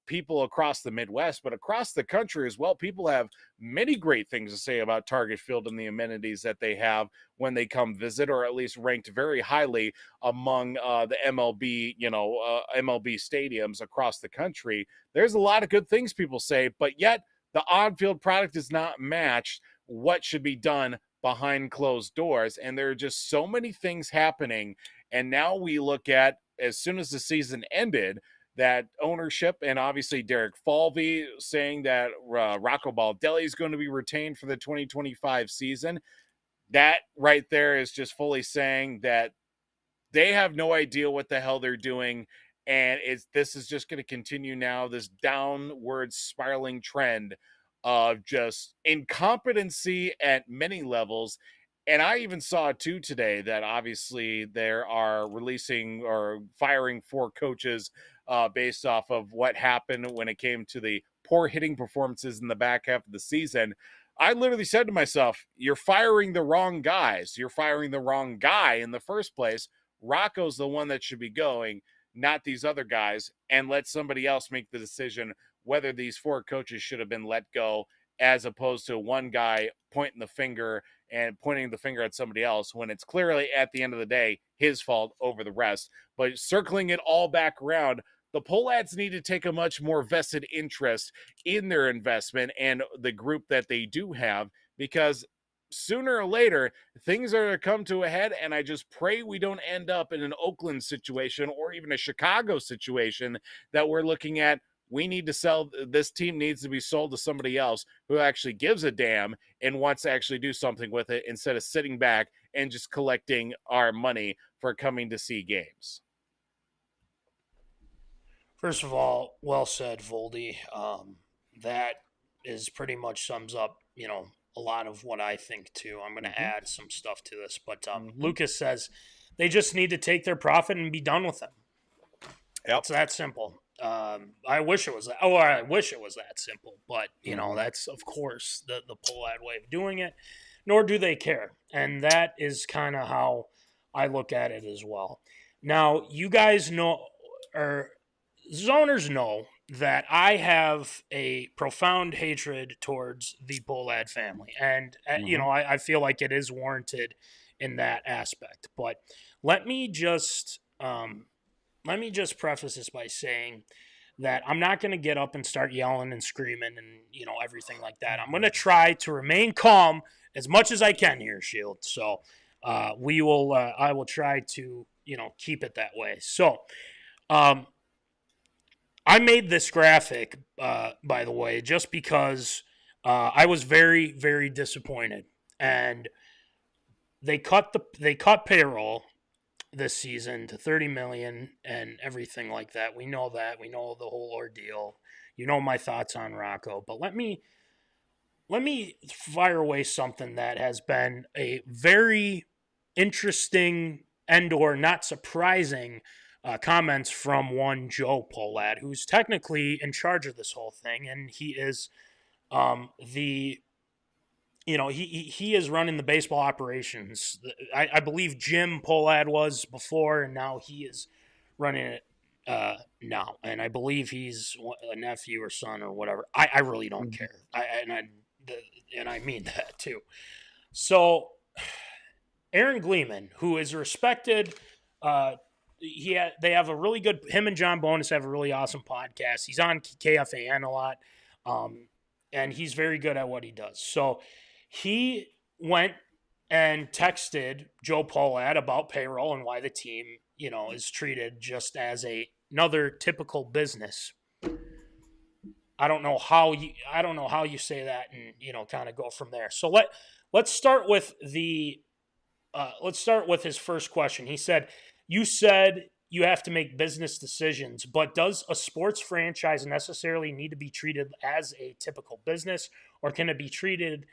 people across the Midwest, but across the country as well. People have many great things to say about Target Field and the amenities that they have when they come visit, or at least ranked very highly among the MLB, MLB stadiums across the country. There's a lot of good things people say, but yet the on-field product is not matched what should be done behind closed doors. And there are just so many things happening. And now we look at, as soon as the season ended, that ownership, and obviously Derek Falvey saying that Rocco Baldelli is going to be retained for the 2025 season. That right there is just fully saying that they have no idea what the hell they're doing, and this is just going to continue now, this downward spiraling trend of just incompetency at many levels. And I even saw too today that obviously there are releasing or firing 4 coaches based off of what happened when it came to the poor hitting performances in the back half of the season. I literally said to myself, you're firing the wrong guys. You're firing the wrong guy in the first place. Rocco's the one that should be going, not these other guys, and let somebody else make the decision whether these 4 coaches should have been let go, as opposed to one guy pointing the finger at somebody else when it's clearly at the end of the day his fault over the rest. But circling it all back around, the Pohlads need to take a much more vested interest in their investment and the group that they do have, because sooner or later things are going to come to a head, and I just pray we don't end up in an Oakland situation or even a Chicago situation that we're looking at. We need to sell, this team needs to be sold to somebody else who actually gives a damn and wants to actually do something with it, instead of sitting back and just collecting our money for coming to see games. First of all, well said, Voldy. That is pretty much sums up, a lot of what I think too. I'm going to add some stuff to this, but Lucas says they just need to take their profit and be done with them. Yep. It's that simple. I wish it was that. I wish it was that simple, but that's of course the Pohlad way of doing it. Nor do they care, and that is kind of how I look at it as well. Now, you guys know, or zoners know, that I have a profound hatred towards the Pohlad family, and I feel like it is warranted in that aspect. But let me just preface this by saying that I'm not going to get up and start yelling and screaming and everything like that. I'm going to try to remain calm as much as I can here, Shield. So I will try to keep it that way. So I made this graphic, by the way, just because I was very, very disappointed, and they cut payroll this season to $30 million and everything like that. We know that. We know the whole ordeal. You know my thoughts on Rocco, but let me fire away something that has been a very interesting and or not surprising comments from one Joe Pohlad, who's technically in charge of this whole thing, and he is he is running the baseball operations. I believe Jim Pohlad was before, and now he is running it now. And I believe he's a nephew or son or whatever. I really don't care. And I mean that too. So Aaron Gleeman, who is respected, they have a really good, him and John Bonus have a really awesome podcast. He's on KFAN a lot, and he's very good at what he does. So he went and texted Joe Pohlad about payroll and why the team, is treated just as another typical business. I don't know how you say that and kind of go from there. So let's start with his first question. He said, "You said you have to make business decisions, but does a sports franchise necessarily need to be treated as a typical business, or can it be treated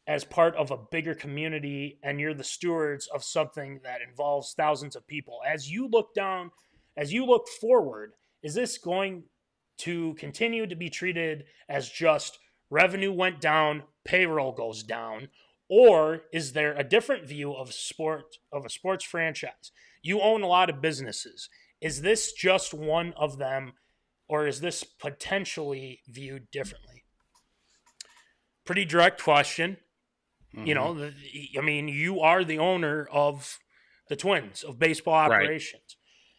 as part of a bigger community and you're the stewards of something that involves thousands of people? As you look forward, is this going to continue to be treated as just revenue went down, payroll goes down, or is there a different view of a sports franchise? You own a lot of businesses. Is this just one of them, or is this potentially viewed differently?" Pretty direct question. Mm-hmm. You are the owner of the Twins, of baseball operations.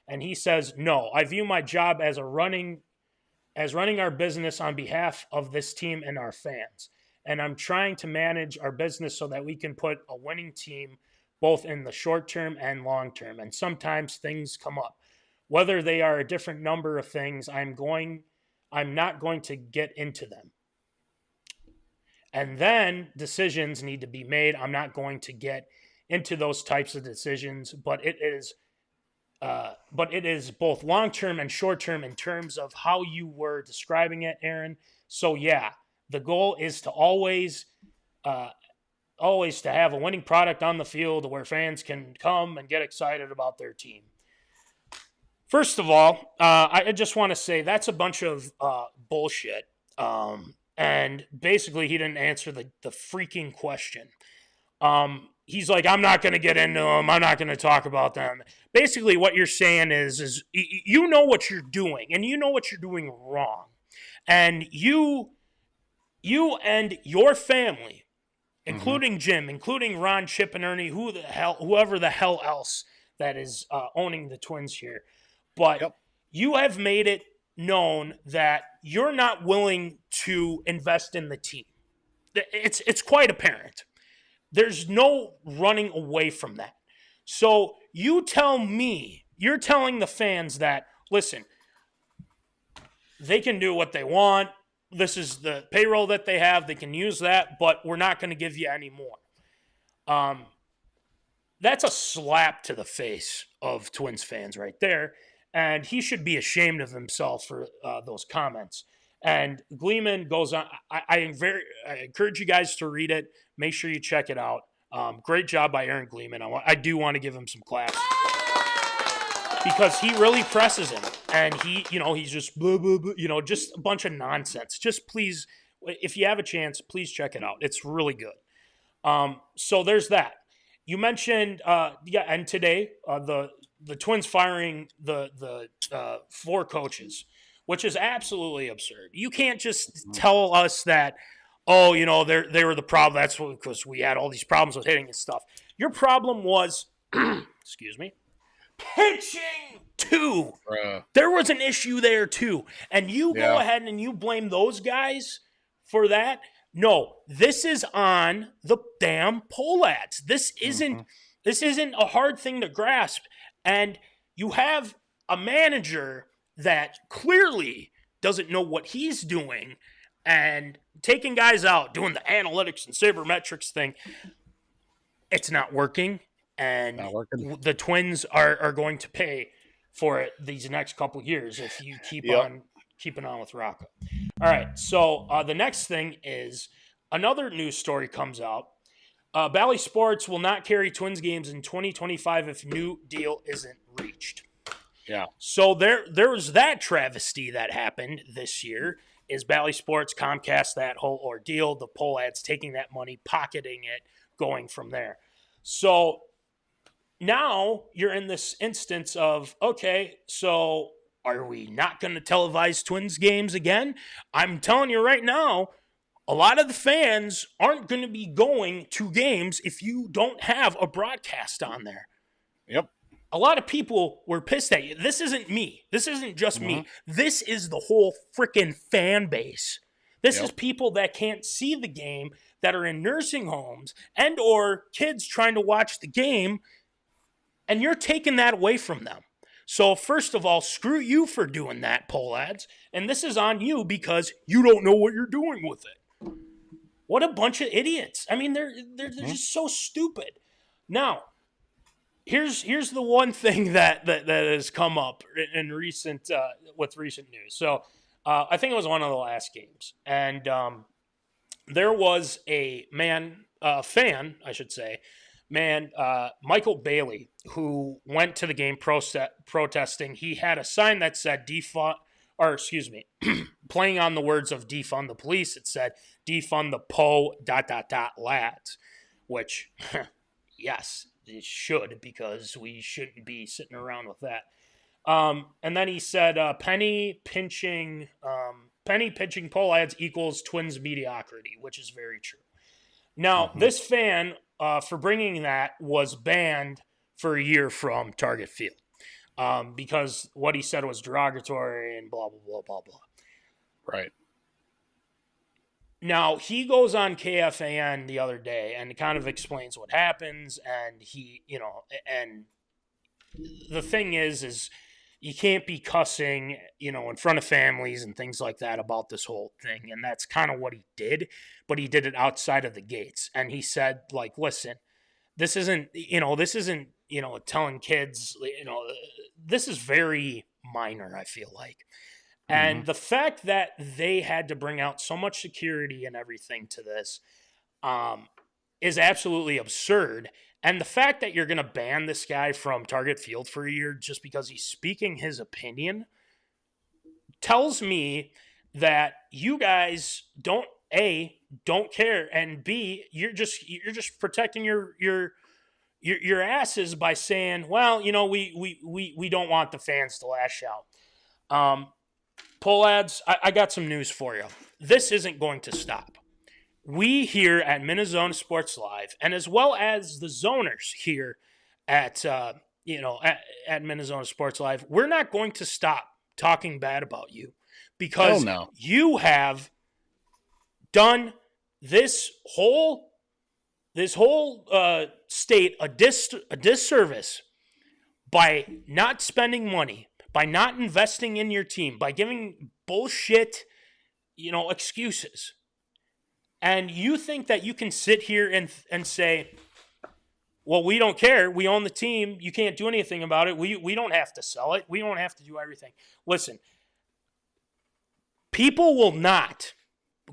Right. And he says, "No, I view my job as running our business on behalf of this team and our fans. And I'm trying to manage our business so that we can put a winning team both in the short term and long term. And sometimes things come up. Whether they are a different number of things, I'm not going to get into them. And then decisions need to be made. I'm not going to get into those types of decisions, but it is both long-term and short-term in terms of how you were describing it, Aaron. So yeah, the goal is to always to have a winning product on the field where fans can come and get excited about their team. First of all, I just want to say that's a bunch of bullshit. And basically, he didn't answer the freaking question. He's like, I'm not going to get into them. I'm not going to talk about them. Basically, what you're saying is you know what you're doing, and you know what you're doing wrong. And you and your family, including Jim, including Ron, Chip, and Ernie, whoever the hell else that is owning the Twins here. But you have made it known that you're not willing to invest in the team. It's quite apparent. There's no running away from that. So you tell me, you're telling the fans that, listen, they can do what they want. This is the payroll that they have. They can use that, but we're not going to give you any more. That's a slap to the face of Twins fans right there. And he should be ashamed of himself for those comments. And Gleeman goes on. I encourage you guys to read it. Make sure you check it out. Great job by Aaron Gleeman. I do want to give him some claps because he really presses him, and he's just blah, blah, blah, just a bunch of nonsense. Just please, if you have a chance, please check it out. It's really good. So there's that. You mentioned, and today the Twins firing the 4 coaches, which is absolutely absurd. You can't just tell us that, they were the problem. That's because we had all these problems with hitting and stuff. Your problem was, excuse me, pitching too. There was an issue there too. And you go ahead and you blame those guys for that. No, this is on the damn Pohlads. This isn't a hard thing to grasp. And you have a manager that clearly doesn't know what he's doing and taking guys out, doing the analytics and sabermetrics thing. It's not working. And the Twins are going to pay for it these next couple years if you keep on keeping on with Rocco. All right, so the next thing is another news story comes out. Bally Sports will not carry Twins games in 2025 if new deal isn't reached. Yeah. So there was that travesty that happened this year. Is Bally Sports, Comcast, that whole ordeal, the Pohlads taking that money, pocketing it, going from there. So now you're in this instance of, okay, so are we not going to televise Twins games again? I'm telling you right now, a lot of the fans aren't going to be going to games if you don't have a broadcast on there. Yep. A lot of people were pissed at you. This isn't me. This isn't just me. This is the whole freaking fan base. This is people that can't see the game, that are in nursing homes and or kids trying to watch the game, and you're taking that away from them. So first of all, screw you for doing that, Pohlads. And this is on you because you don't know what you're doing with it. What a bunch of idiots. I mean, they're just so stupid. Now, here's the one thing that has come up in recent with recent news. So I think it was one of the last games, and there was a fan, Michael Bailey, who went to the game protesting. He had a sign that said playing on the words of defund the police. It said defund the P.O.D. which, yes, it should, because we shouldn't be sitting around with that. And then he said penny pinching Pohlads equals Twins mediocrity, which is very true. Now, this fan, for bringing that, was banned for a year from Target Field because what he said was derogatory and blah, blah, blah, blah, blah. Right. Now, he goes on KFAN the other day and kind of explains what happens. And and the thing is, you can't be cussing, in front of families and things like that about this whole thing. And that's kind of what he did, but he did it outside of the gates. And he said, like, listen, this isn't, telling kids, this is very minor, I feel like. And the fact that they had to bring out so much security and everything to this is absolutely absurd. And the fact that you're going to ban this guy from Target Field for a year just because he's speaking his opinion tells me that you guys don't care, and B, you're just protecting your asses by saying, well, we don't want the fans to lash out. Pohlads, I got some news for you. This isn't going to stop. We here at MinneZona Sports Live, and as well as the zoners here at MinneZona Sports Live, we're not going to stop talking bad about you because you have done this whole state a disservice by not spending money, by not investing in your team, by giving bullshit, excuses. And you think that you can sit here and say, well, we don't care. We own the team. You can't do anything about it. We don't have to sell it. We don't have to do everything. Listen, people will not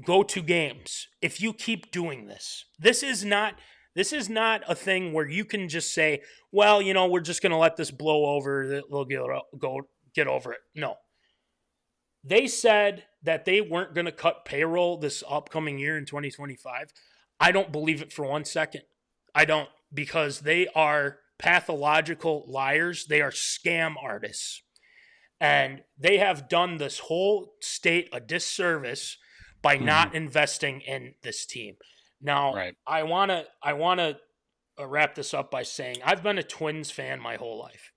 go to games if you keep doing this. This is not a thing where you can just say, well, we're just going to let this blow over. They'll get over it. No. They said that they weren't going to cut payroll this upcoming year in 2025. I don't believe it for 1 second. I don't, because they are pathological liars. They are scam artists. And they have done this whole state a disservice by not investing in this team. Now, I want to wrap this up by saying I've been a Twins fan my whole life.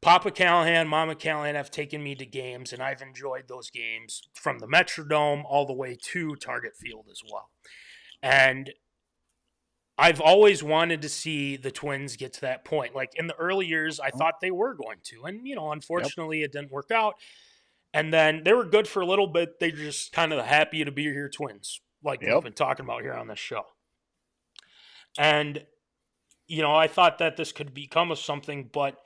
Papa Callahan, Mama Callahan have taken me to games, and I've enjoyed those games from the Metrodome all the way to Target Field as well. And I've always wanted to see the Twins get to that point. Like in the early years, I thought they were going to. And, unfortunately, it didn't work out. And then they were good for a little bit. They just kind of happy to be here Twins, like we've been talking about here on this show. And, I thought that this could become something, but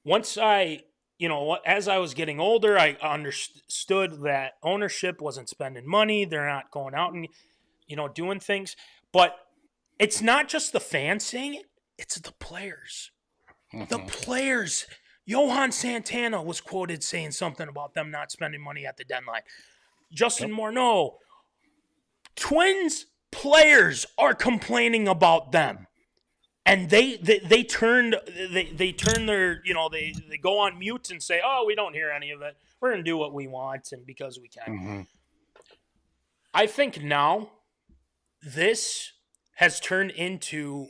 once as I was getting older, I understood that ownership wasn't spending money. They're not going out and, doing things. But it's not just the fans saying it. It's the players. The players. Johan Santana was quoted saying something about them not spending money at the deadline. Justin Morneau. Twins players are complaining about them. And they turn their, they go on mute and say, oh, we don't hear any of it. We're going to do what we want and because we can. I think now this has turned into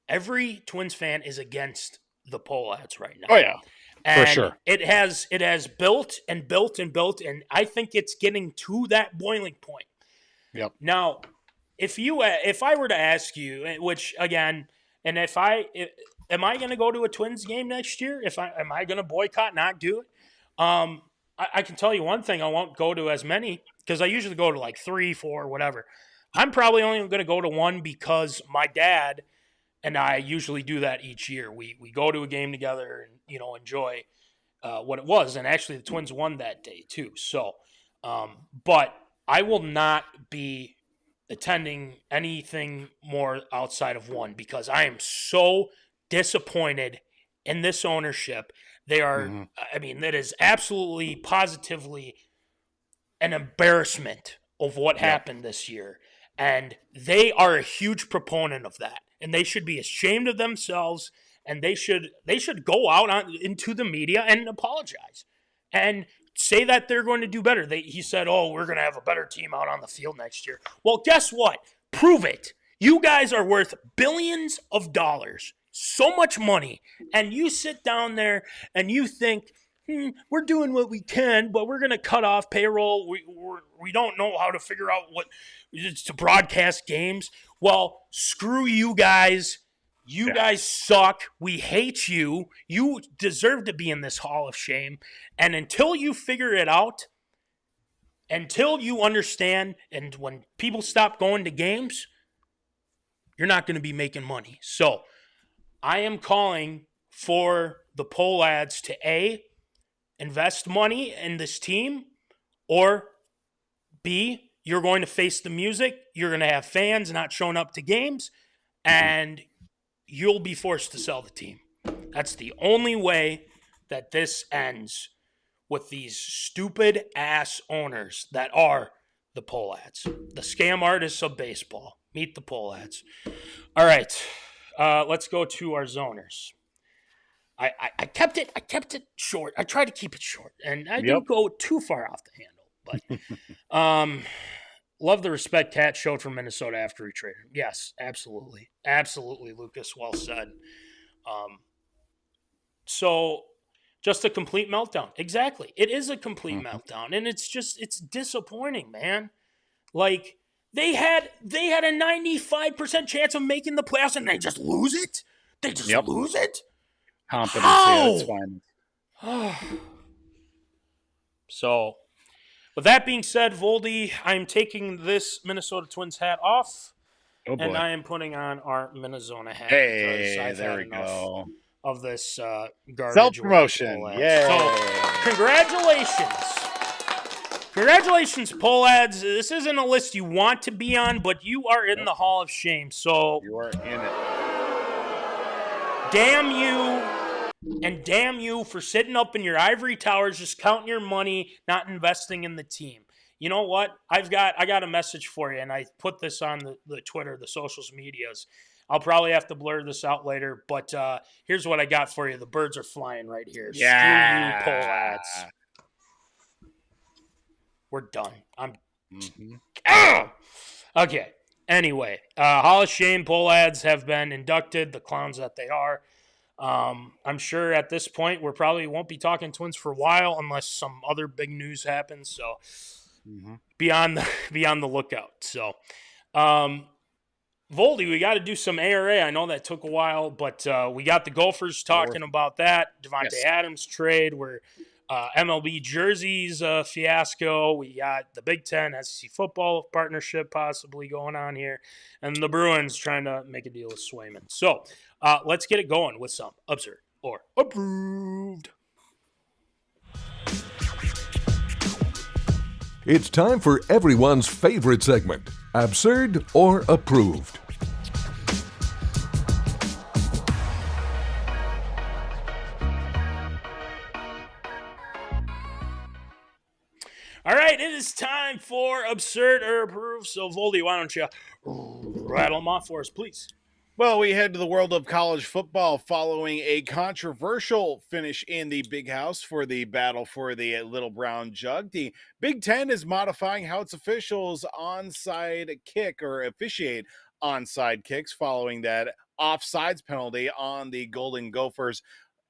every Twins fan is against the Pohlads right now. Oh, yeah. And for sure. It has built and built and built, and I think it's getting to that boiling point. Yep. Now, if I were to ask you, which again, and am I going to go to a Twins game next year? Am I going to boycott, not do it? I can tell you one thing: I won't go to as many because I usually go to like 3, 4, whatever. I'm probably only going to go to one because my dad and I usually do that each year. We go to a game together and enjoy what it was. And actually, the Twins won that day too. So, but I will not be attending anything more outside of one because I am so disappointed in this ownership. They are, that is absolutely, positively an embarrassment of what happened this year. And they are a huge proponent of that. And they should be ashamed of themselves. And they should go out into the media and apologize. And say that they're going to do better. He said, oh, we're going to have a better team out on the field next year. Well, guess what? Prove it. You guys are worth billions of dollars, so much money, and you sit down there and you think, we're doing what we can, but we're going to cut off payroll. We don't know how to figure out what to broadcast games. Well, screw you guys. You guys suck. We hate you. You deserve to be in this Hall of Shame. And until you figure it out, until you understand, and when people stop going to games, you're not going to be making money. So I am calling for the Pohlads to A, invest money in this team, or B, you're going to face the music. You're going to have fans not showing up to games, and you'll be forced to sell the team. That's the only way that this ends with these stupid ass owners that are the Pohlads, the scam artists of baseball. Meet the Pohlads. All right, let's go to our zoners. I kept it short. I tried to keep it short, and I didn't go too far off the handle. But love the respect Cat showed for Minnesota after he traded him. Yes, absolutely. Absolutely, Lucas. Well said. So just a complete meltdown. Exactly. It is a complete meltdown. And it's disappointing, man. Like, they had a 95% chance of making the playoffs and they just lose it? They just lose it? Competency, How? that's fine. So, with that being said, Voldy, I'm taking this Minnesota Twins hat off, and I am putting on our MinneZona hat. Hey, there we go. Of this garbage. Self-promotion. Yay. So, congratulations. Congratulations, Pohlads. This isn't a list you want to be on, but you are in the Hall of Shame. So, You are in it. damn you, and damn you for sitting up in your ivory towers, just counting your money, not investing in the team. You know what? I got a message for you, and I put this on the Twitter, the socials medias. I'll probably have to blur this out later, but here's what I got for you. The birds are flying right here. Yeah. Screw you, Pohlads. We're done. Okay. Anyway, Hall of Shame Pohlads have been inducted, the clowns that they are. I'm sure at this point we probably won't be talking Twins for a while unless some other big news happens. So be on the lookout. So, Voldy, we got to do some ARA. I know that took a while, but we got the Gophers talking about that. Davanteadams trade. We're MLB jerseys fiasco. We got the Big Ten SEC football partnership possibly going on here, and the Bruins trying to make a deal with Swayman. So let's get it going with some absurd or approved. It's time for everyone's favorite segment, Absurd or Approved. All right, it is time for Absurd or Approved. So, Voldy, why don't you rattle them off for us, please? Well, we head to the world of college football following a controversial finish in the Big House for the battle for the Little Brown Jug. The Big Ten is modifying how its officials onside kick or officiate onside kicks following that offsides penalty on the Golden Gophers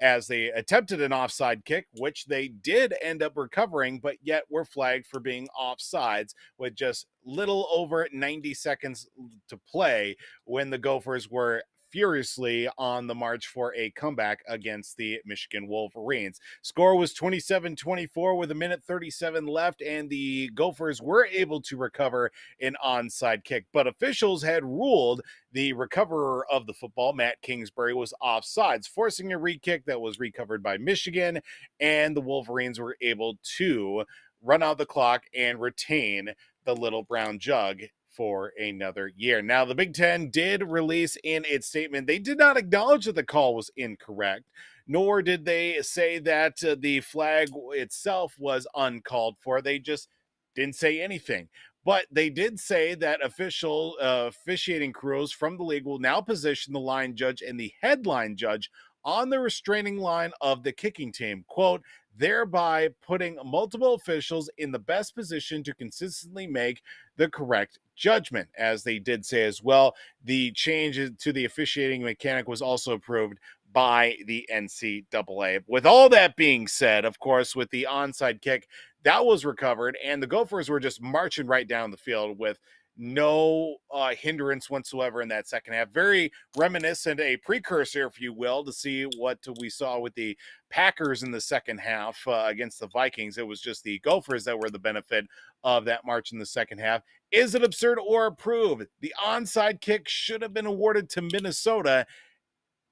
as they attempted an offside kick, which they did end up recovering, but yet were flagged for being offsides with just little over 90 seconds to play when the Gophers were furiously on the march for a comeback against the Michigan Wolverines. Score was 27-24 with 1:37 left, and the Gophers were able to recover an onside kick, but officials had ruled the recoverer of the football, Matt Kingsbury, was offsides, forcing a re-kick that was recovered by Michigan, and the Wolverines were able to run out the clock and retain the Little Brown Jug for another year. Now, the Big Ten did release in its statement, they did not acknowledge that the call was incorrect, nor did they say that the flag itself was uncalled for. They just didn't say anything. But they did say that officiating crews from the league will now position the line judge and the headline judge on the restraining line of the kicking team, quote, thereby putting multiple officials in the best position to consistently make the correct judgment. As they did say as well, the change to the officiating mechanic was also approved by the NCAA. With all that being said, of course, with the onside kick, that was recovered, and the Gophers were just marching right down the field with no hindrance whatsoever in that second half. Very reminiscent, a precursor, if you will, to see what we saw with the Packers in the second half against the Vikings. It was just the Gophers that were the benefit of that march in the second half. Is it absurd or approved? The onside kick should have been awarded to Minnesota.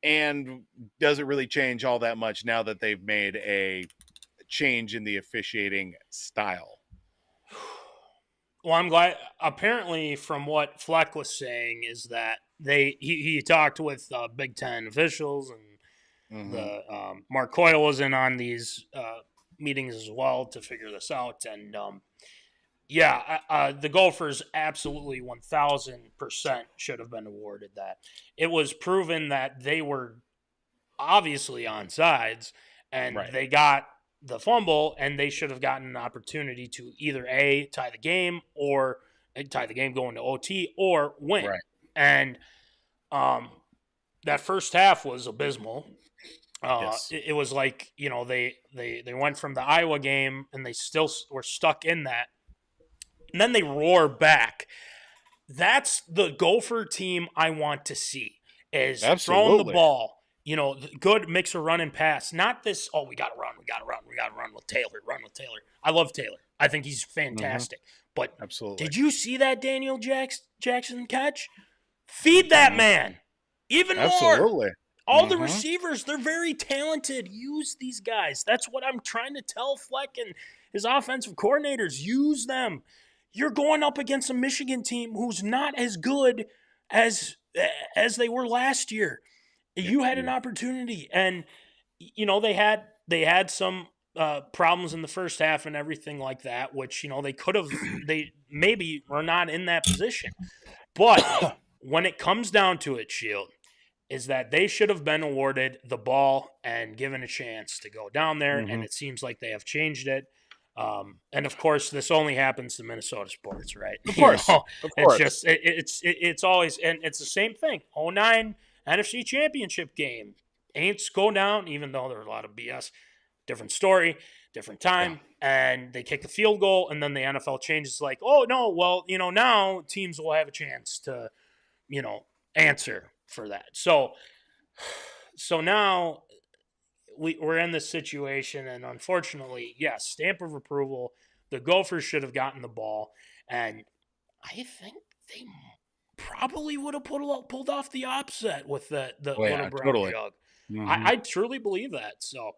And does it really change all that much now that they've made a change in the officiating style? Well, I'm glad. Apparently, from what Fleck was saying, is that he talked with Big Ten officials, and the Mark Coyle was in on these meetings as well to figure this out. And the Gophers absolutely 1,000% should have been awarded that. It was proven that they were obviously onside, and they got the fumble, and they should have gotten an opportunity to either A, tie the game, or tie the game going to OT, or win. Right. And that first half was abysmal. Yes. It was like, they went from the Iowa game, and they still were stuck in that. And then they roar back. That's the Gopher team I want to see, is throwing the ball. Good mix of run and pass. Not this, we got to run with Taylor, I love Taylor. I think he's fantastic. But absolutely, did you see that Daniel Jackson catch? Feed that man even more. All the receivers, they're very talented. Use these guys. That's what I'm trying to tell Fleck and his offensive coordinators. Use them. You're going up against a Michigan team who's not as good as they were last year. You had an opportunity, and they had some problems in the first half and everything like that, which they could have. They maybe were not in that position, but when it comes down to it, Shield, is that they should have been awarded the ball and given a chance to go down there, and it seems like they have changed it. And of course, this only happens to Minnesota sports, right? Of course, it's just it's always, and it's the same thing. 09 NFC Championship game. Aints go down, even though there's a lot of BS. Different story, different time, and they kick the field goal, and then the NFL changes like, oh no, well now teams will have a chance to answer for that. So now we're in this situation, and unfortunately, yes, stamp of approval. The Gophers should have gotten the ball, and I think they probably would have pulled off the upset with the little brown jug. I truly believe that. So,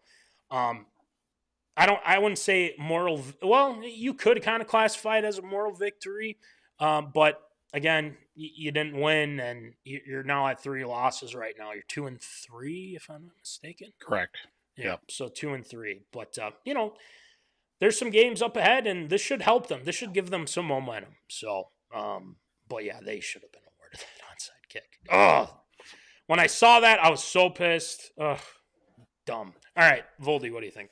I wouldn't say moral. Well, you could kind of classify it as a moral victory, but again, you didn't win, and you're now at 3 losses right now. You're 2-3, if I'm not mistaken. Correct. Yeah. So 2-3, but there's some games up ahead, and this should help them. This should give them some momentum. So, but yeah, they should have been awarded that onside kick. Oh, when I saw that, I was so pissed. Ugh, dumb. All right, Voldy, what do you think?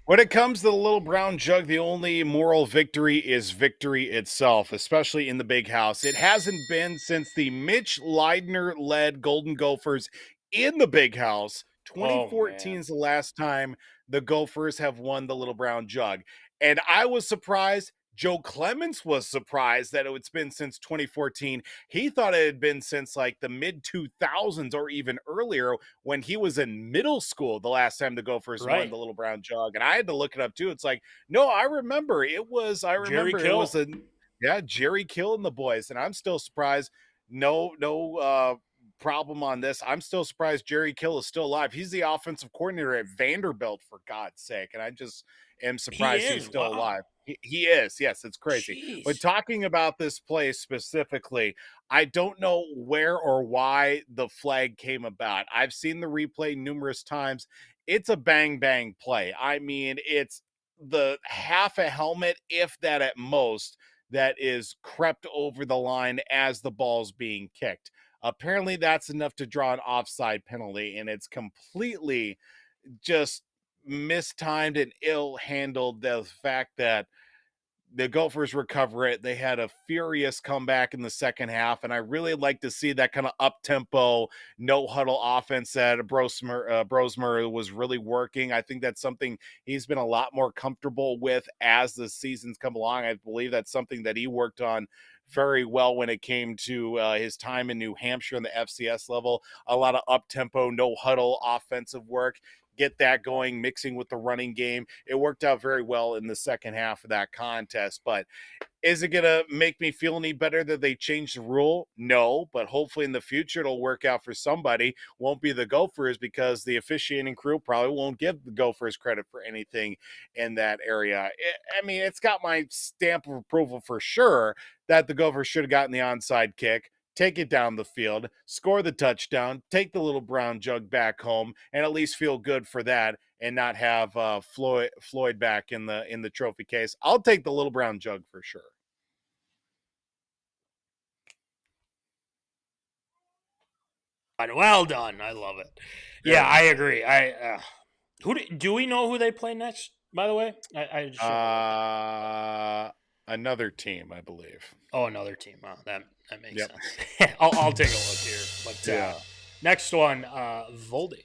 When it comes to the little brown jug, the only moral victory is victory itself, especially in the big house. It hasn't been since the Mitch Leidner-led Golden Gophers in the big house. 2014 is the last time the Gophers have won the little brown jug. And I was surprised. Joe Clements was surprised that it's been since 2014. He thought it had been since like the mid-2000s or even earlier when he was in middle school the last time the Gophers won the little brown jug. And I had to look it up too. It's like, no, I remember. Jerry Kill and the boys. And I'm still surprised. No problem on this. I'm still surprised Jerry Kill is still alive. He's the offensive coordinator at Vanderbilt, for God's sake. And I just am surprised he's still alive. He is. Yes, it's crazy. Jeez. But talking about this play specifically, I don't know where or why the flag came about. I've seen the replay numerous times. It's a bang play. I mean, it's the half a helmet, if that at most, that is crept over the line as the ball's being kicked. Apparently that's enough to draw an offside penalty, and it's completely just mistimed and ill-handled. The fact that the Gophers recover it. They had a furious comeback in the second half, and I really like to see that kind of up-tempo, no-huddle offense that Brosmer was really working. I think that's something he's been a lot more comfortable with as the seasons come along. I believe that's something that he worked on very well when it came to his time in New Hampshire on the FCS level. A lot of up-tempo, no-huddle offensive work. Get that going, mixing with the running game. It worked out very well in the second half of that contest. But is it going to make me feel any better that they changed the rule? No, but hopefully in the future it'll work out for somebody. Won't be the Gophers, because the officiating crew probably won't give the Gophers credit for anything in that area. I mean, it's got my stamp of approval for sure that the Gophers should have gotten the onside kick, take it down the field, score the touchdown, take the little brown jug back home, and at least feel good for that, and not have Floyd back in the trophy case. I'll take the little brown jug for sure. Well done. I love it. Yeah, I agree. Do we know who they play next, by the way? I just another team, I believe. Oh, another team. Oh, that makes sense. I'll take a look here. But next one, Voldy.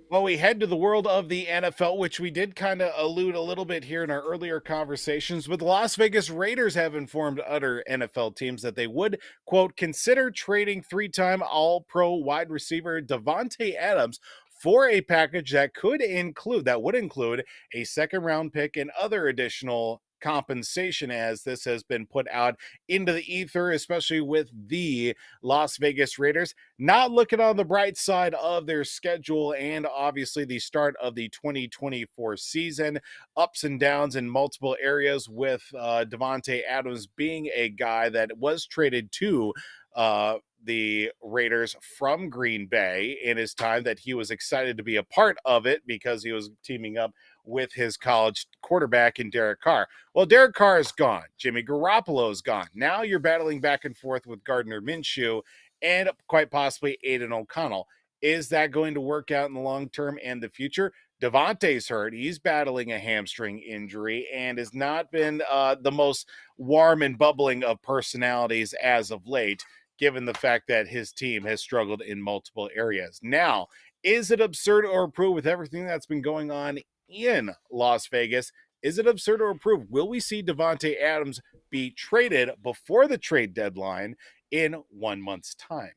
Well, we head to the world of the NFL, which we did kind of allude a little bit here in our earlier conversations, with the Las Vegas Raiders have informed other NFL teams that they would, quote, consider trading 3-time All-Pro wide receiver Davanteadams for a package that would include a second-round pick and other additional compensation, as this has been put out into the ether, especially with the Las Vegas Raiders not looking on the bright side of their schedule, and obviously the start of the 2024 season. Ups and downs in multiple areas, with Davanteadams being a guy that was traded to the Raiders from Green Bay in his time, that he was excited to be a part of it because he was teaming up with his college quarterback in Derek Carr. Well, Derek Carr is gone. Jimmy Garoppolo is gone. Now you're battling back and forth with Gardner Minshew and quite possibly Aiden O'Connell. Is that going to work out in the long term and the future? Davante's hurt. He's battling a hamstring injury and has not been the most warm and bubbling of personalities as of late, given the fact that his team has struggled in multiple areas. Now, is it absurd or approved with everything that's been going on in Las Vegas? Is it absurd or approved? Will we see Davanteadams be traded before the trade deadline in 1 month's time?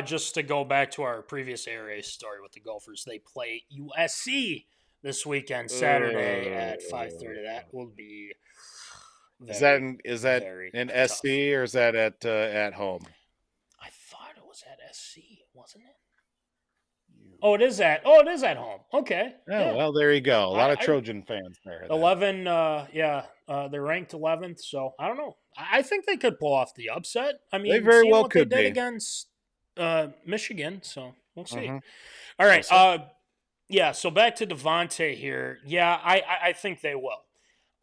Just to go back to our previous area story with the Gophers, they play USC this weekend, Saturday at 5:30. That will be is that in tough. SC, or is that at home? I thought it was at SC, wasn't it? Oh, it is at home. Okay. Oh, well, there you go. A lot of Trojan fans there. 11, they're ranked 11th, so I don't know. I think they could pull off the upset. I mean, they very well what could they did be against Michigan, so we'll see. Mm-hmm. All right. So back to Davante here. Yeah, I think they will.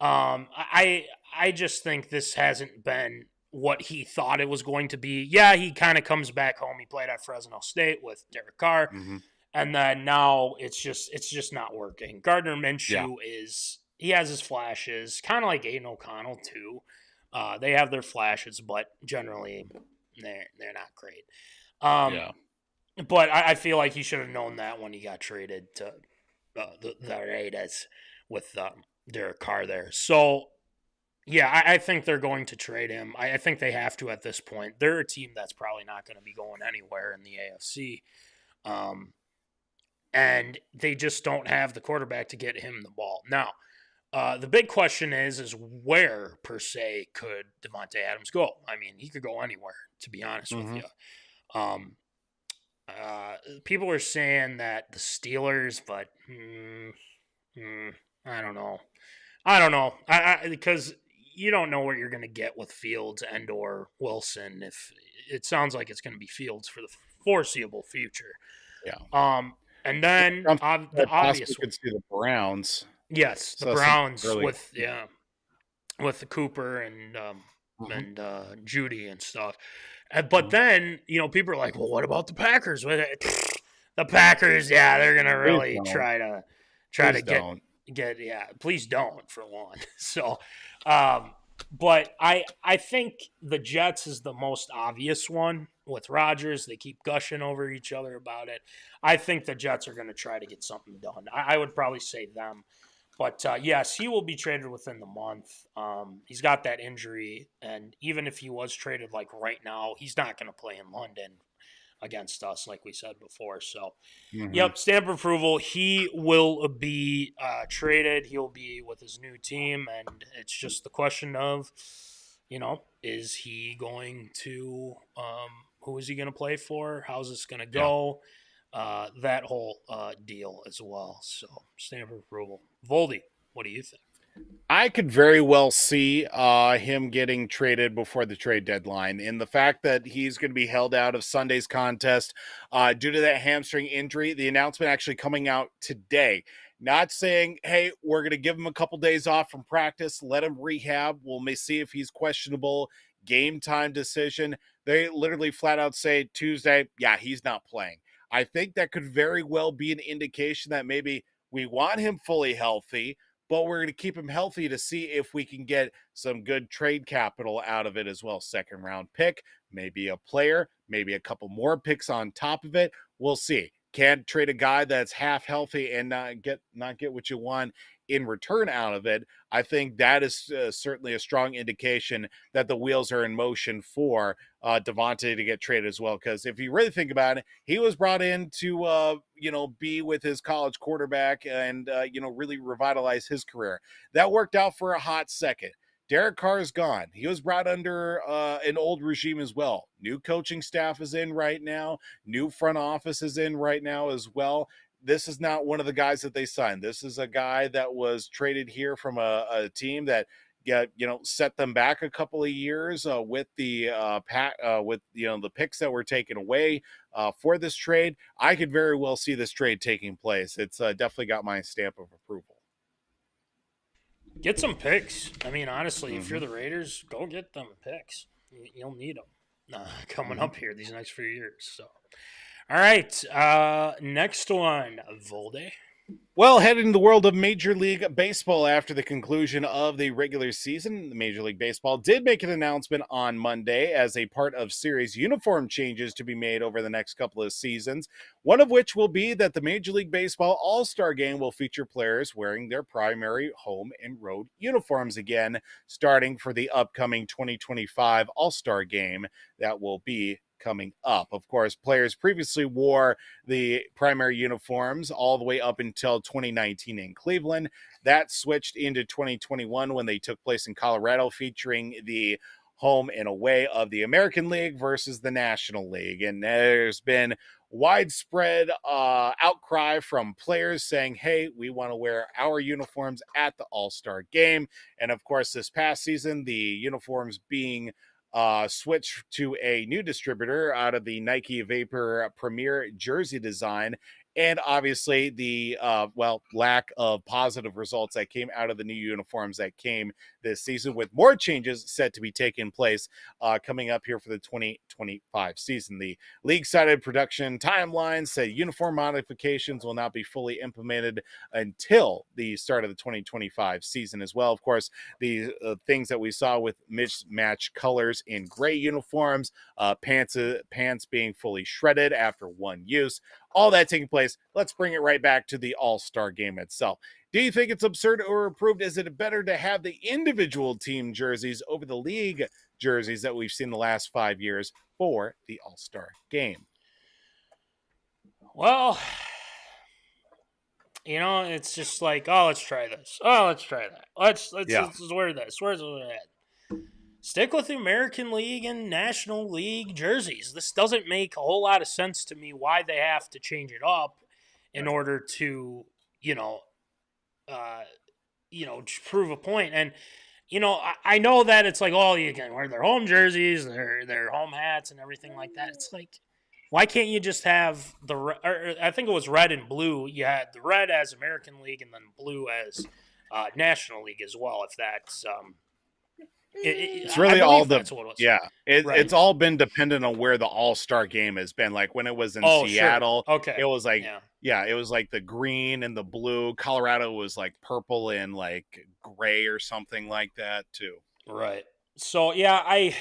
I just think this hasn't been what he thought it was going to be. Yeah, he kind of comes back home. He played at Fresno State with Derek Carr. Mm-hmm. And then now it's just not working. Gardner Minshew he has his flashes, kind of like Aiden O'Connell too. They have their flashes, but generally they're not great. But I feel like he should have known that when he got traded to the Raiders with Derek Carr there. So yeah, I think they're going to trade him. I think they have to at this point. They're a team that's probably not going to be going anywhere in the AFC. And they just don't have the quarterback to get him the ball. Now, the big question is where, per se, could Davanteadams go? I mean, he could go anywhere, to be honest with you. People are saying that the Steelers, but I don't know. Because you don't know what you're going to get with Fields and or Wilson. If it sounds like it's going to be Fields for the foreseeable future. Yeah. And then the obvious one. Could see the Browns. Yes, the Browns with the Cooper and Judy and stuff. But then, people are like, well, what about the Packers? The Packers, they're gonna really try to get please don't, for one. So but I think the Jets is the most obvious one with Rodgers. They keep gushing over each other about it. I think the Jets are going to try to get something done. I would probably say them. But yes, he will be traded within the month. He's got that injury, and even if he was traded like right now, he's not going to play in London against us, like we said before. So, yep, stamp of approval. He will be traded. He'll be with his new team, and it's just the question of, is he going to? Who is he going to play for? How's this going to go? That whole deal as well. So, stamp of approval. Voldy, what do you think? I could very well see him getting traded before the trade deadline. And the fact that he's going to be held out of Sunday's contest due to that hamstring injury, the announcement actually coming out today. Not saying, hey, we're going to give him a couple days off from practice, let him rehab. We'll may see if he's questionable. Game time decision. They literally flat out say Tuesday, yeah, he's not playing. I think that could very well be an indication that maybe we want him fully healthy, but we're going to keep him healthy to see if we can get some good trade capital out of it as well. Second round pick, maybe a player, maybe a couple more picks on top of it. We'll see. Can't trade a guy that's half healthy and not get what you want in return out of it. I think that is certainly a strong indication that the wheels are in motion for Davante to get traded as well. Because if you really think about it, he was brought in to be with his college quarterback and really revitalize his career. That worked out for a hot second. Derek Carr is gone. He was brought under an old regime as well. New coaching staff is in right now. New front office is in right now as well. This is not one of the guys that they signed. This is a guy that was traded here from a team that set them back a couple of years with the the picks that were taken away for this trade. I could very well see this trade taking place. It's definitely got my stamp of approval. Get some picks. I mean, honestly, if you're the Raiders, go get them picks. You'll need them coming up here these next few years. So, all right, next one, Volde. Well, heading to the world of Major League Baseball after the conclusion of the regular season, the Major League Baseball did make an announcement on Monday as a part of series uniform changes to be made over the next couple of seasons, one of which will be that the Major League Baseball All-Star Game will feature players wearing their primary home and road uniforms again, starting for the upcoming 2025 All-Star Game that will be coming up. Of course, players previously wore the primary uniforms all the way up until 2019 in Cleveland. That switched into 2021 when they took place in Colorado, featuring the home and away of the American League versus the National League. And there's been widespread outcry from players saying, hey, we want to wear our uniforms at the All-Star Game. And of course, this past season, the uniforms being switch to a new distributor out of the Nike Vapor Premier jersey design. And obviously the lack of positive results that came out of the new uniforms that came this season, with more changes set to be taking place coming up here for the 2025 season. The league cited production timeline said uniform modifications will not be fully implemented until the start of the 2025 season as well. Of course, the things that we saw with mismatched colors in gray uniforms, pants being fully shredded after one use, all that taking place. Let's bring it right back to the All-Star Game itself. Do you think it's absurd or approved? Is it better to have the individual team jerseys over the league jerseys that we've seen the last 5 years for the All-Star Game? Well, it's just like, oh, let's try this. Oh, let's try that. Let's wear this. Where's that? Stick with the American League and National League jerseys. This doesn't make a whole lot of sense to me why they have to change it up in order to, prove a point. And, I know that it's like, oh, you can wear their home jerseys, their home hats and everything like that. It's like, why can't you just have I think it was red and blue. You had the red as American League and then blue as National League as well, if that's it's really all the it's all been dependent on where the All-Star Game has been. Like when it was in Seattle, sure. Okay, it was like it was like the green and the blue. Colorado was like purple and like gray or something like that too. Right. So yeah, I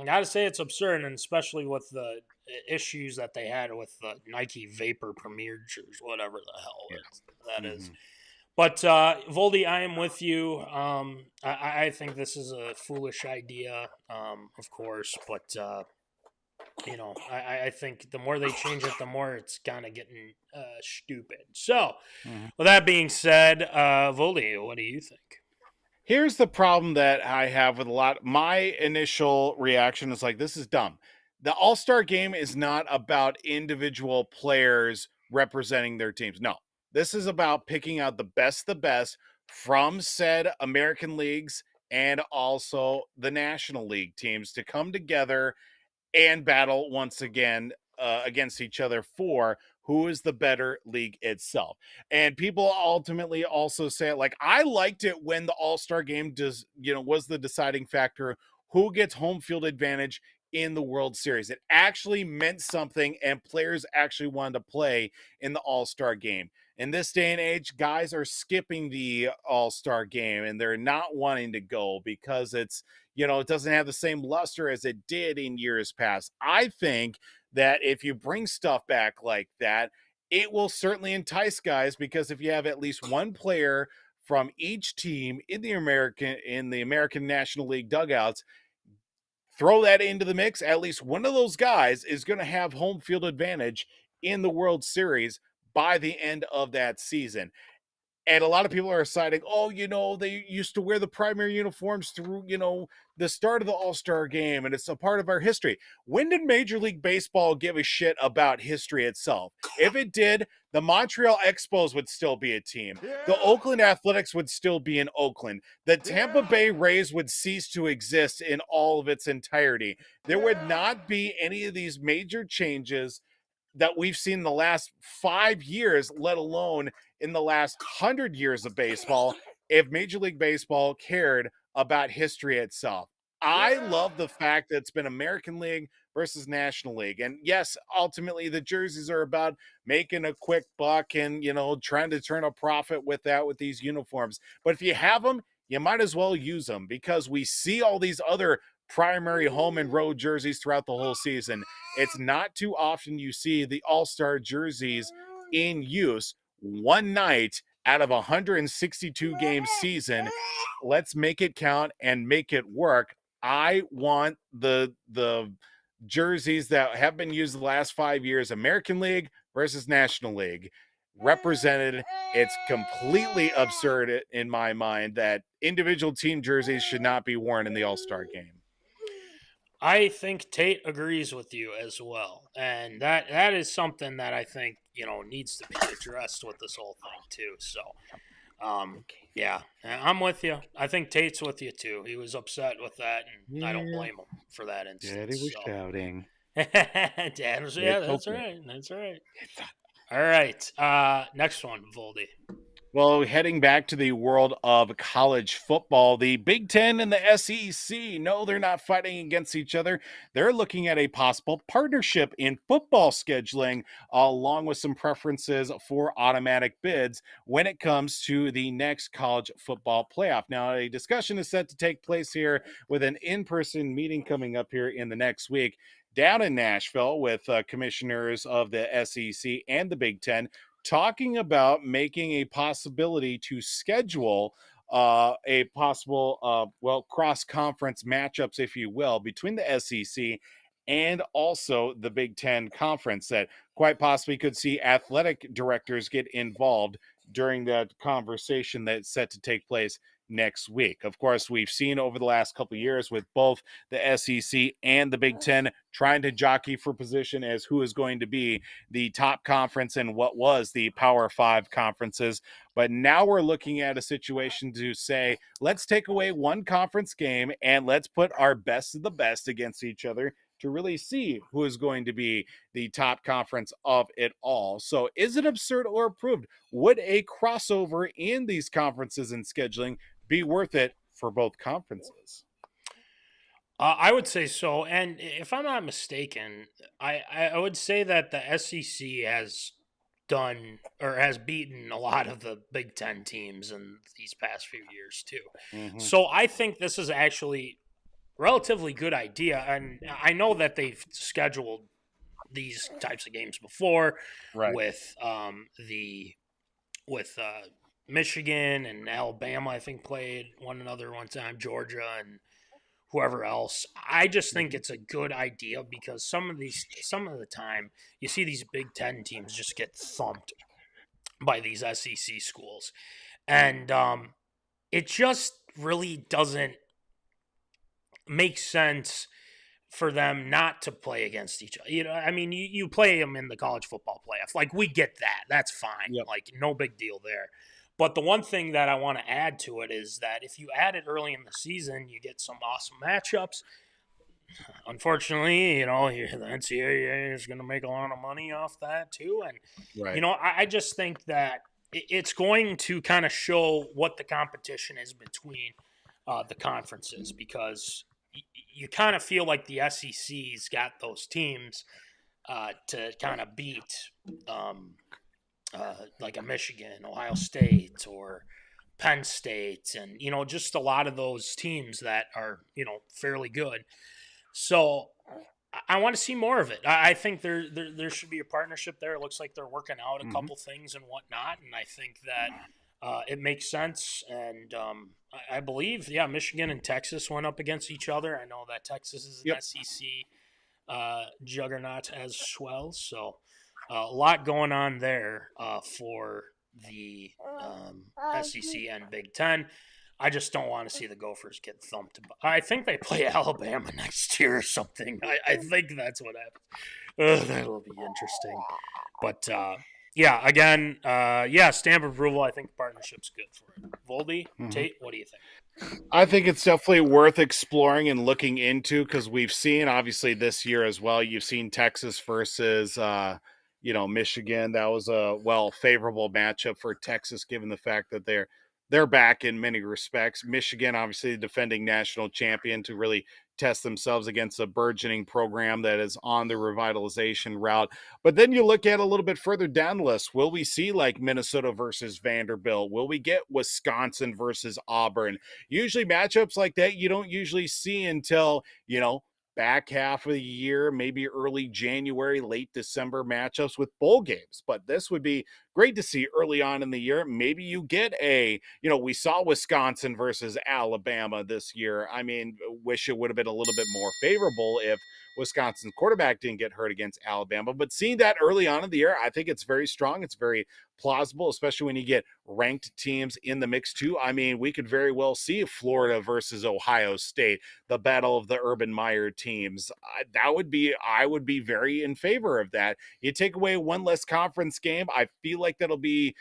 gotta say it's absurd, and especially with the issues that they had with the Nike Vapor Premier jersey, whatever the hell that is. But Voldy, I am with you. I think this is a foolish idea, of course, but I think the more they change it, the more it's kind of getting stupid. So, with that being said, Voldy, what do you think? Here's the problem that I have with a lot. My initial reaction is like, this is dumb. The All-Star game is not about individual players representing their teams. No, this is about picking out the best from said American leagues and also the National League teams to come together and battle once again against each other for who is the better league itself. And people ultimately also say, like, I liked it when the All-Star game was the deciding factor who gets home field advantage in the World Series. It actually meant something, and players actually wanted to play in the All-Star game. In this day and age, guys are skipping the All-Star game and they're not wanting to go because it doesn't have the same luster as it did in years past. I think that if you bring stuff back like that, it will certainly entice guys, because if you have at least one player from each team in the American National League dugouts, throw that into the mix, at least one of those guys is going to have home field advantage in the World Series by the end of that season. And a lot of people are citing, they used to wear the primary uniforms through, the start of the All-Star game, and it's a part of our history. When did Major League Baseball give a shit about history itself? If it did, the Montreal Expos would still be a team. The Oakland Athletics would still be in Oakland. The Tampa Bay Rays would cease to exist in all of its entirety. There would not be any of these major changes that we've seen in the last 5 years, let alone in the last 100 years of baseball, if Major League Baseball cared about history itself. I love the fact that it's been American League versus National League. And yes, ultimately the jerseys are about making a quick buck and, trying to turn a profit with these uniforms. But if you have them, you might as well use them, because we see all these other primary home and road jerseys throughout the whole season. It's not too often you see the All-Star jerseys in use one night out of a 162 game season. Let's make it count and make it work. I want the jerseys that have been used the last 5 years, American League versus National League, represented. It's completely absurd in my mind that individual team jerseys should not be worn in the All-Star game. I think Tate agrees with you as well, and that is something that I think needs to be addressed with this whole thing too. So, yeah, I'm with you. I think Tate's with you too. He was upset with that, and I don't blame him for that instance. Daddy was shouting. Dad was, that's right. That's right. All right, next one, Voldy. Well, heading back to the world of college football, the Big Ten and the SEC, no, they're not fighting against each other. They're looking at a possible partnership in football scheduling, along with some preferences for automatic bids when it comes to the next college football playoff. Now, a discussion is set to take place here with an in-person meeting coming up here in the next week down in Nashville with commissioners of the SEC and the Big Ten, talking about making a possibility to schedule a possible, cross-conference matchups, if you will, between the SEC and also the Big Ten Conference, that quite possibly could see athletic directors get involved during that conversation that's set to take place next week. Of course, we've seen over the last couple of years with both the SEC and the Big Ten trying to jockey for position as who is going to be the top conference in what was the Power 5 conferences. But now we're looking at a situation to say, let's take away one conference game and let's put our best of the best against each other to really see who is going to be the top conference of it all. So is it absurd or approved? Would a crossover in these conferences and scheduling be worth it for both conferences? I would say so. And if I'm not mistaken, I would say that the SEC has done or has beaten a lot of the Big Ten teams in these past few years too. Mm-hmm. So I think this is actually relatively good idea, and I know that they've scheduled these types of games before, right, with Michigan and Alabama, I think, played one another one time, Georgia and whoever else. I just think it's a good idea because some of the time you see these Big Ten teams just get thumped by these SEC schools. And it just really doesn't make sense for them not to play against each other. I mean, you play them in the college football playoff. Like, we get that. That's fine. Yep. Like, no big deal there. But the one thing that I want to add to it is that if you add it early in the season, you get some awesome matchups. Unfortunately, the NCAA is going to make a lot of money off that too. And, Right. I just think that it's going to kind of show what the competition is between the conferences, because you kind of feel like the SEC's got those teams to kind of beat like a Michigan, Ohio State, or Penn State, and just a lot of those teams that are fairly good. So I want to see more of it. I think there should be a partnership there. It looks like they're working out a couple things and whatnot, and I think that it makes sense. And I believe, Michigan and Texas went up against each other. I know that Texas is an SEC juggernaut as well. So a lot going on there for the SEC and Big Ten. I just don't want to see the Gophers get thumped. I think they play Alabama next year or something. I think that's what happens. That'll be interesting. But, stamp of approval. I think the partnership's good for it. Voldy, Tate, what do you think? I think it's definitely worth exploring and looking into, because we've seen, obviously, this year as well, you've seen Texas versus Michigan. That was a favorable matchup for Texas, given the fact that they're back in many respects. Michigan, obviously, the defending national champion, to really test themselves against a burgeoning program that is on the revitalization route. But then you look at a little bit further down the list. Will we see like Minnesota versus Vanderbilt? Will we get Wisconsin versus Auburn? Usually matchups like that you don't usually see until, back half of the year, maybe early January, late December matchups with bowl games. But this would be great to see early on in the year. Maybe you get we saw Wisconsin versus Alabama this year. I mean, wish it would have been a little bit more favorable if Wisconsin's quarterback didn't get hurt against Alabama. But seeing that early on in the year, I think it's very strong. It's very plausible, especially when you get ranked teams in the mix too. I mean, we could very well see Florida versus Ohio State, the battle of the Urban Meyer teams. I would be very in favor of that. You take away one less conference game, I feel like that'll be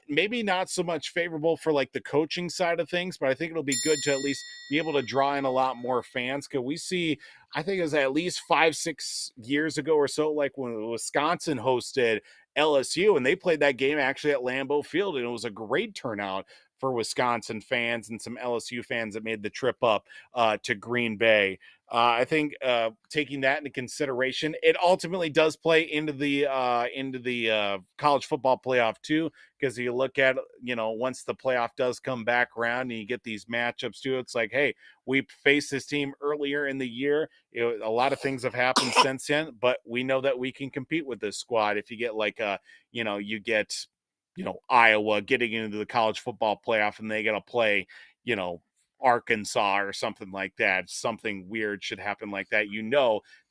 maybe not so much favorable for like the coaching side of things, but I think it'll be good to at least be able to draw in a lot more fans. Because we see, I think it was at least 5-6 years ago or so, like when Wisconsin hosted LSU, and they played that game actually at Lambeau Field, and it was a great turnout for Wisconsin fans and some LSU fans that made the trip up to Green Bay. I think taking that into consideration, it ultimately does play into the college football playoff too, because you look at, once the playoff does come back around and you get these matchups too, it's like, hey, we faced this team earlier in the year. A lot of things have happened since then, but we know that we can compete with this squad. If you get like Iowa getting into the college football playoff and they got to play, Arkansas or something like that, something weird should happen like that.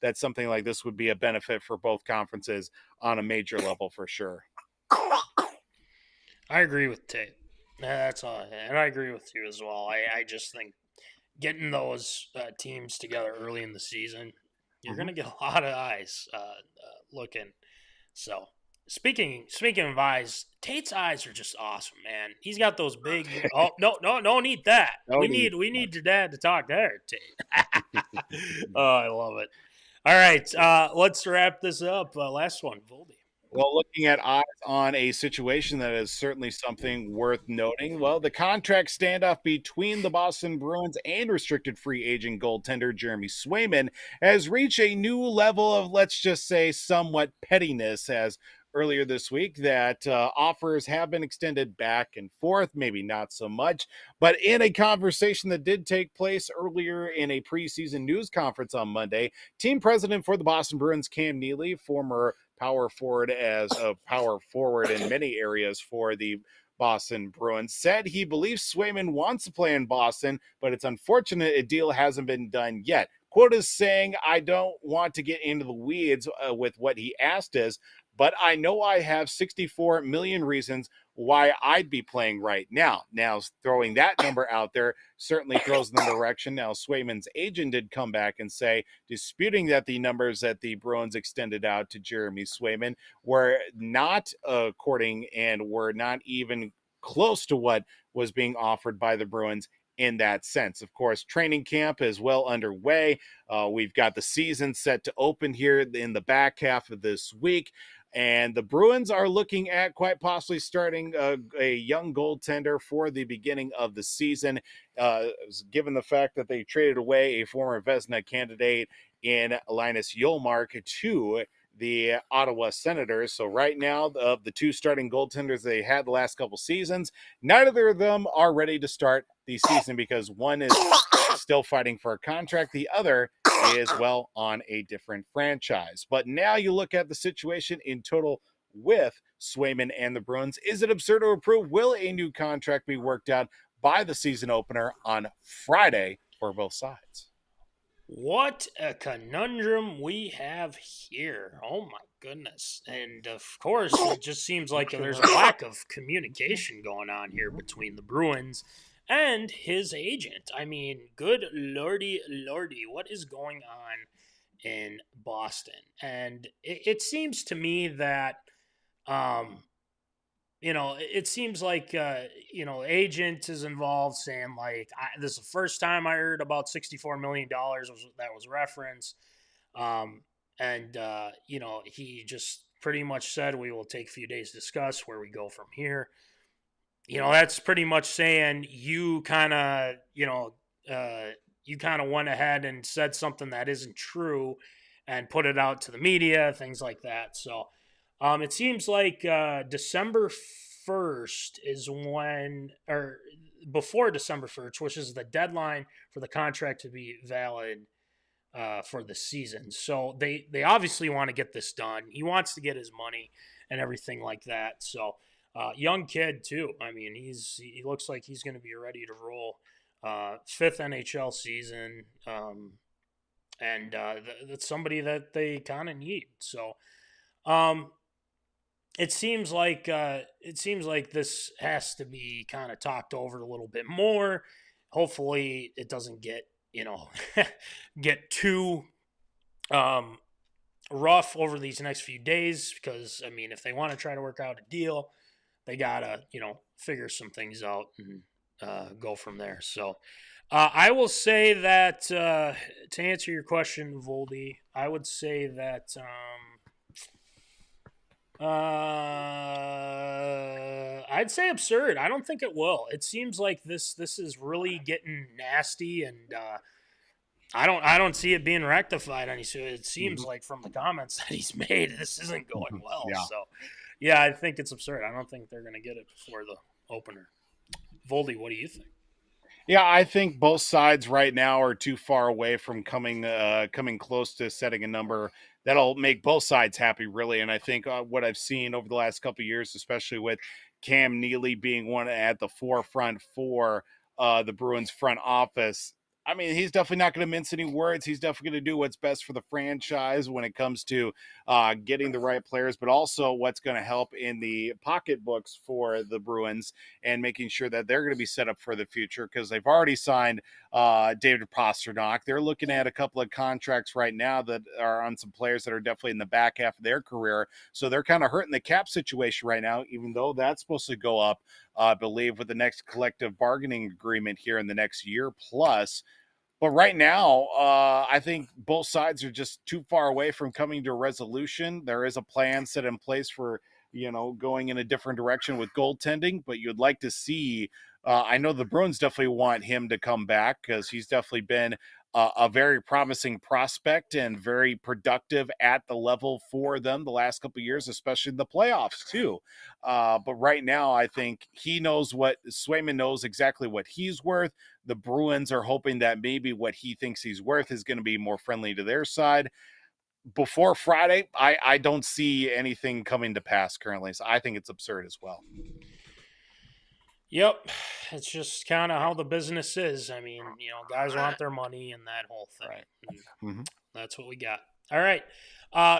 That something like this would be a benefit for both conferences on a major level for sure. I agree with Tate. That's all. And I agree with you as well. I just think getting those teams together early in the season, you're going to get a lot of eyes looking. So speaking of eyes, Tate's eyes are just awesome, man. He's got those big. Oh no, need that. We need your dad to talk there, Tate. Oh, I love it. All right, let's wrap this up. Last one, Voldy. Well, looking at eyes on a situation that is certainly something worth noting. Well, the contract standoff between the Boston Bruins and restricted free agent goaltender Jeremyswayman has reached a new level of, let's just say, somewhat pettiness, as earlier this week that offers have been extended back and forth, maybe not so much, but in a conversation that did take place earlier in a preseason news conference on Monday, team president for the Boston Bruins, Cam Neely, former power forward as a power forward in many areas for the Boston Bruins, said he believes Swayman wants to play in Boston, but it's unfortunate a deal hasn't been done yet. Quote is saying, I don't want to get into the weeds with what he asked us, but I know I have 64 million reasons why I'd be playing right now. Now, throwing that number out there certainly throws in the direction. Now, Swayman's agent did come back and say, disputing that the numbers that the Bruins extended out to Jeremyswayman were not according and were not even close to what was being offered by the Bruins in that sense. Of course, training camp is well underway. We've got the season set to open here in the back half of this week. And the Bruins are looking at quite possibly starting a young goaltender for the beginning of the season, given the fact that they traded away a former Vezina candidate in Linus Ullmark to the Ottawa Senators. So right now, of the two starting goaltenders they had the last couple seasons, neither of them are ready to start the season because one is still fighting for a contract. The other is, well, on a different franchise. But now you look at the situation in total with Swayman and the Bruins. Is it absurd to approve? Will a new contract be worked out by the season opener on Friday for both sides? What a conundrum we have here. Oh my goodness. And of course, it just seems like there's a lack of communication going on here between the Bruins and his agent. I mean, good lordy, what is going on in Boston? And it seems to me that, it seems like, agent is involved saying, like, this is the first time I heard about $64 million that was referenced. He just pretty much said, we will take a few days to discuss where we go from here. That's pretty much saying you kind of went ahead and said something that isn't true and put it out to the media, things like that. So it seems like December 1st is when, or before December 1st, which is the deadline for the contract to be valid for the season. So they obviously want to get this done. He wants to get his money and everything like that. So young kid too. I mean, he looks like he's going to be ready to roll. Fifth NHL season, and that's somebody that they kind of need. So, it seems like this has to be kind of talked over a little bit more. Hopefully, it doesn't get get too rough over these next few days. Because I mean, if they want to try to work out a deal, they gotta figure some things out and go from there. So I will say that to answer your question, Voldy, I would say that I'd say absurd. I don't think it will. It seems like this is really getting nasty, and I don't see it being rectified any soon. It seems like from the comments that he's made, this isn't going well. Yeah. So yeah, I think it's absurd. I don't think they're going to get it before the opener. Voldy, what do you think? Yeah, I think both sides right now are too far away from coming close to setting a number that'll make both sides happy, really. And I think what I've seen over the last couple of years, especially with Cam Neely being one at the forefront for the Bruins front office, I mean, he's definitely not going to mince any words. He's definitely going to do what's best for the franchise when it comes to getting the right players, but also what's going to help in the pocketbooks for the Bruins and making sure that they're going to be set up for the future, because they've already signed David Pastrnak. They're looking at a couple of contracts right now that are on some players that are definitely in the back half of their career. So they're kind of hurting the cap situation right now, even though that's supposed to go up, I believe, with the next collective bargaining agreement here in the next year plus. But right now, I think both sides are just too far away from coming to a resolution. There is a plan set in place for, going in a different direction with goaltending, but you'd like to see, I know the Bruins definitely want him to come back because he's definitely been a very promising prospect and very productive at the level for them the last couple of years, especially in the playoffs too. But right now, I think he knows Swayman knows exactly what he's worth. The Bruins are hoping that maybe what he thinks he's worth is going to be more friendly to their side. before Friday, I don't see anything coming to pass currently. So I think it's absurd as well. Yep. It's just kind of how the business is. I mean, guys want their money and that whole thing. Right. And Mhm. that's what we got. All right.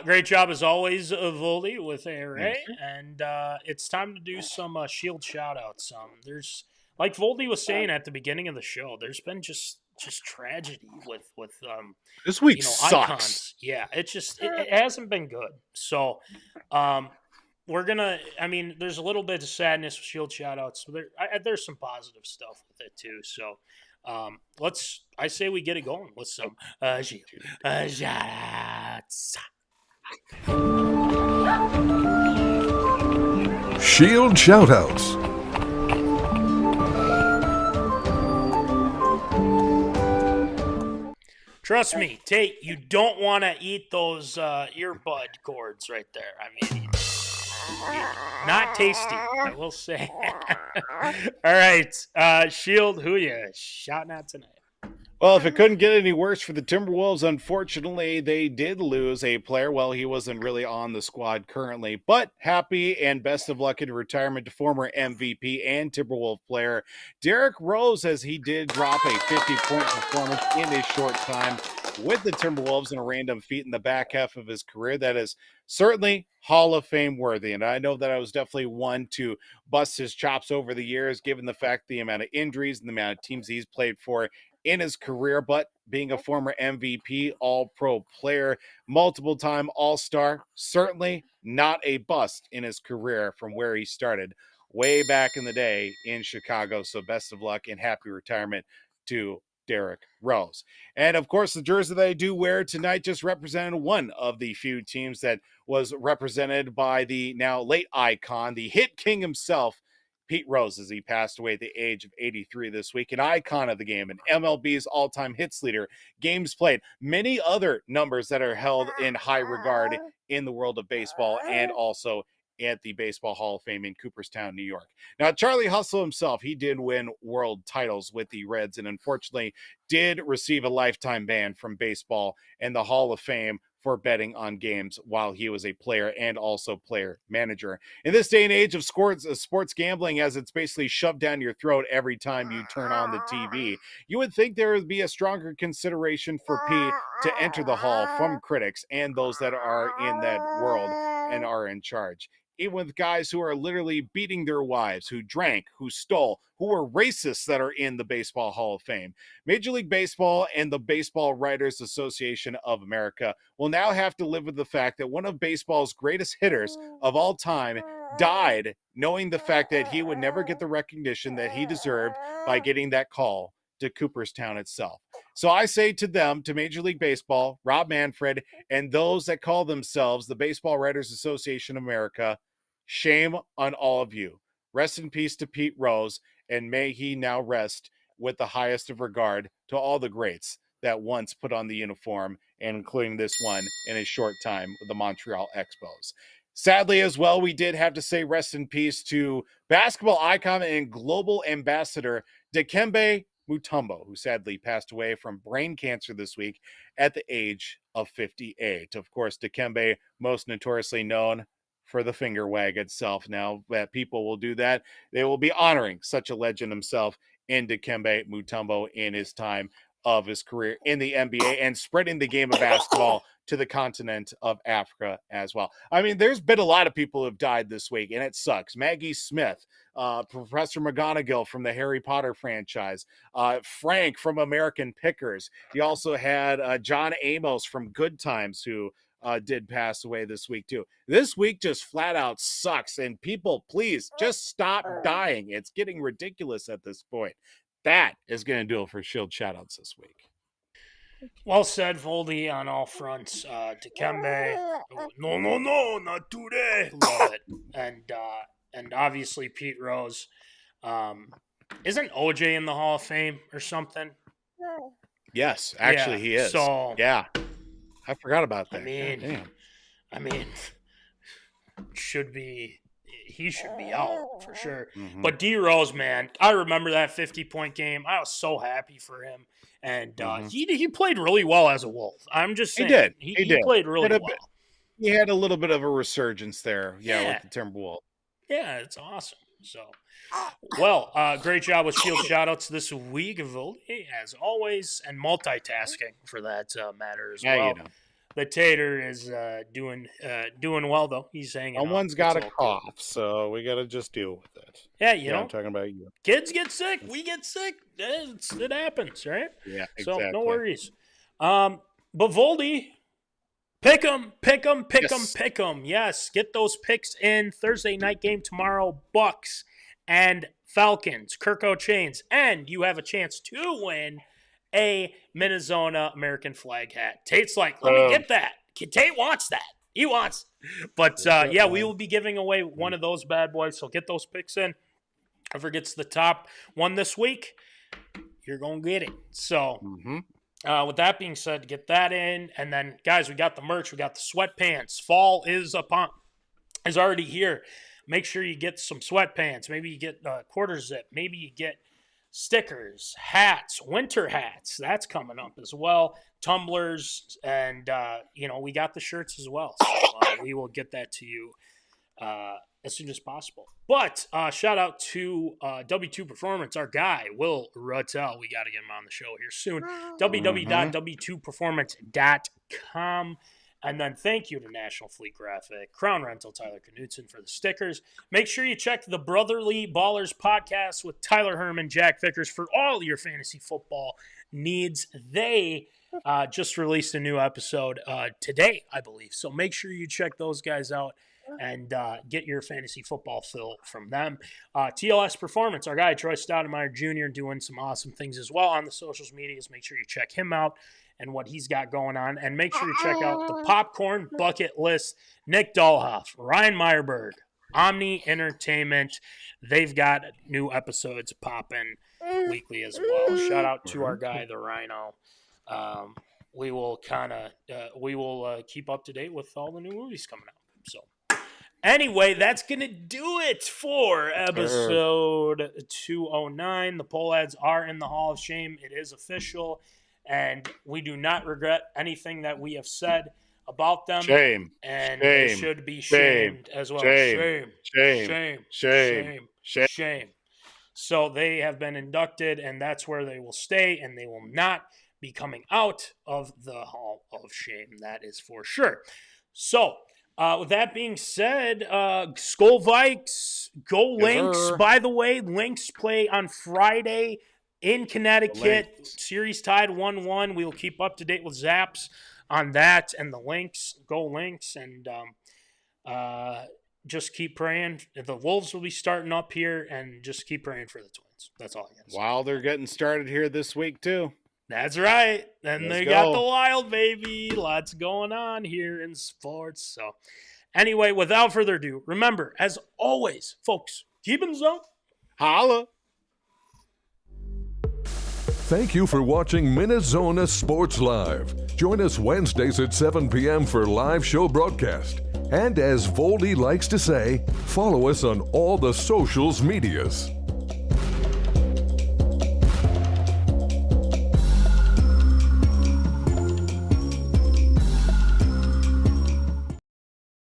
Great job as always, Voldy, with ARA. Thank And it's time to do some shield shout-outs. There's, like Voldy was saying at the beginning of the show, there's been just tragedy with This week sucks. icons. Yeah, it hasn't been good. So we're gonna. I mean, there's a little bit of sadness with shield shoutouts. So there's some positive stuff with it too. So I say we get it going with some shield shoutouts. Shield shoutouts. Trust me, Tate, you don't want to eat those earbud cords right there. I mean, not tasty, I will say. All right, Shield, who you shouting at tonight? Well, if it couldn't get any worse for the Timberwolves, unfortunately, they did lose a player. Well, he wasn't really on the squad currently, but happy and best of luck in retirement to former MVP and Timberwolf player derrickrose, as he did drop a 50-point performance in his short time with the Timberwolves in a random feat in the back half of his career that is certainly Hall of Fame worthy. And I know that I was definitely one to bust his chops over the years, given the fact the amount of injuries and the amount of teams he's played for in his career, but being a former MVP, all-pro player, multiple-time all-star, certainly not a bust in his career from where he started way back in the day in Chicago. So best of luck and happy retirement to derrickrose. And of course, the jersey that I do wear tonight just represented one of the few teams that was represented by the now late icon, the hit king himself, Peterose, as he passed away at the age of 83 this week, an icon of the game, and MLB's all-time hits leader, games played, many other numbers that are held in high regard in the world of baseball and also at the Baseball Hall of Fame in Cooperstown, New York. Now, Charlie Hustle himself, he did win world titles with the Reds and unfortunately did receive a lifetime ban from baseball and the Hall of Fame for betting on games while he was a player and also player manager. In this day and age of sports gambling, as it's basically shoved down your throat every time you turn on the TV, you would think there would be a stronger consideration for P to enter the Hall from critics and those that are in that world and are in charge. Even with guys who are literally beating their wives, who drank, who stole, who were racists that are in the Baseball Hall of Fame. Major League Baseball and the Baseball Writers Association of America will now have to live with the fact that one of baseball's greatest hitters of all time died knowing the fact that he would never get the recognition that he deserved by getting that call to Cooperstown itself. So I say to them, to Major League Baseball, Rob Manfred, and those that call themselves the Baseball Writers Association of America, shame on all of you. Rest in peace to Peterose, and may he now rest with the highest of regard to all the greats that once put on the uniform, and including this one in a short time with the Montreal Expos. Sadly, as well, we did have to say rest in peace to basketball icon and global ambassador Dikembemutombo, who sadly passed away from brain cancer this week at the age of 58. Of course, Dikembe, most notoriously known for the finger wag itself. Now that people will do that, they will be honoring such a legend himself in Dikembemutombo in his time of his career in the NBA and spreading the game of basketball to the continent of Africa as well. I mean, there's been a lot of people who have died this week, and it sucks. Maggie Smith, Professor McGonagall from the Harry Potter franchise, Frank from American Pickers. You also had John Amos from Good Times, who did pass away this week too. This week just flat out sucks, and people, please just stop dying. It's getting ridiculous at this point. That is going to do it for Shield Shoutouts this week. Well said, Voldy, on all fronts. Dikembe, no, not today. Love it. And obviously Peterose. Isn't OJ in the Hall of Fame or something? Yes, actually he is. So yeah, I forgot about that. I mean, should be. he should be out for sure. Mhm. But D-Rose, man, I remember that 50-point game. I was so happy for him. And he played really well as a Wolf. I'm just saying. did. He did. played really well. He had a little bit of a resurgence there, with the Timberwolves. Yeah, it's awesome. So, well, great job with Shield Shoutouts this week, Voldy, as always, and multitasking for that matter as well. The Tater is doing well, though. He's hanging on. One's got a cough, so we got to just deal with it. Yeah, you know. I'm talking about you. Kids get sick. We get sick. It happens, right? Yeah, exactly. So, no worries. But Voldy, pick 'em. Yes, get those picks in. Thursday night game tomorrow, Bucks and Falcons, Kirk O'Chains. And you have a chance to win a MinneZona American flag hat. Tate's like, let me get that. Tate wants that. He wants. But, we will be giving away one of those bad boys. So get those picks in. Whoever gets the top one this week, you're going to get it. So, with that being said, get that in. And then, guys, we got the merch. We got the sweatpants. Fall is already here. Make sure you get some sweatpants. Maybe you get quarter zip. Maybe you get stickers, hats, winter hats. That's coming up as well. Tumblers, and, we got the shirts as well. So we will get that to you as soon as possible. But shout out to W2 Performance, our guy, Will Ruttell. We got to get him on the show here soon. www.w2performance.com. And then thank you to National Fleet Graphic, Crown Rental, Tyler Knutson for the stickers. Make sure you check the Brotherly Ballers podcast with Tyler Hermann, Jack Vickers for all your fantasy football needs. They just released a new episode today, I believe. So make sure you check those guys out and get your fantasy football fill from them. TLS Performance, our guy Troy Stoudemire Jr. doing some awesome things as well on the social medias. Make sure you check him out and what he's got going on. And make sure you check out the Popcorn Bucket List, Nick Dahlhoff, Ryan Meyerberg, Omni Entertainment. They've got new episodes popping weekly as well. Shout out to our guy, the Rhino. We will keep up to date with all the new movies coming out. So anyway, that's going to do it for episode 209. The Pohlads are in the Hall of Shame. It is official. And we do not regret anything that we have said about them. Shame. And they should be shamed as well. Shame. So they have been inducted, and that's where they will stay, and they will not be coming out of the Hall of Shame. That is for sure. So, with that being said, Skull Vikes, go Lynx. By the way, Lynx play on Friday in Connecticut. Series tied 1-1. We will keep up to date with Zaps on that and the Lynx. Go Lynx. And just keep praying. The Wolves will be starting up here, and just keep praying for the Twins. That's all I got to say. Wow, they're getting started here this week, too. That's right. And they got the Wild, baby. Lots going on here in sports. So anyway, without further ado, remember, as always, folks, keep in the zone. Holla. Thank you for watching MinneZona Sports Live. Join us Wednesdays at 7 p.m. for live show broadcast. And as Voldy likes to say, follow us on all the socials medias.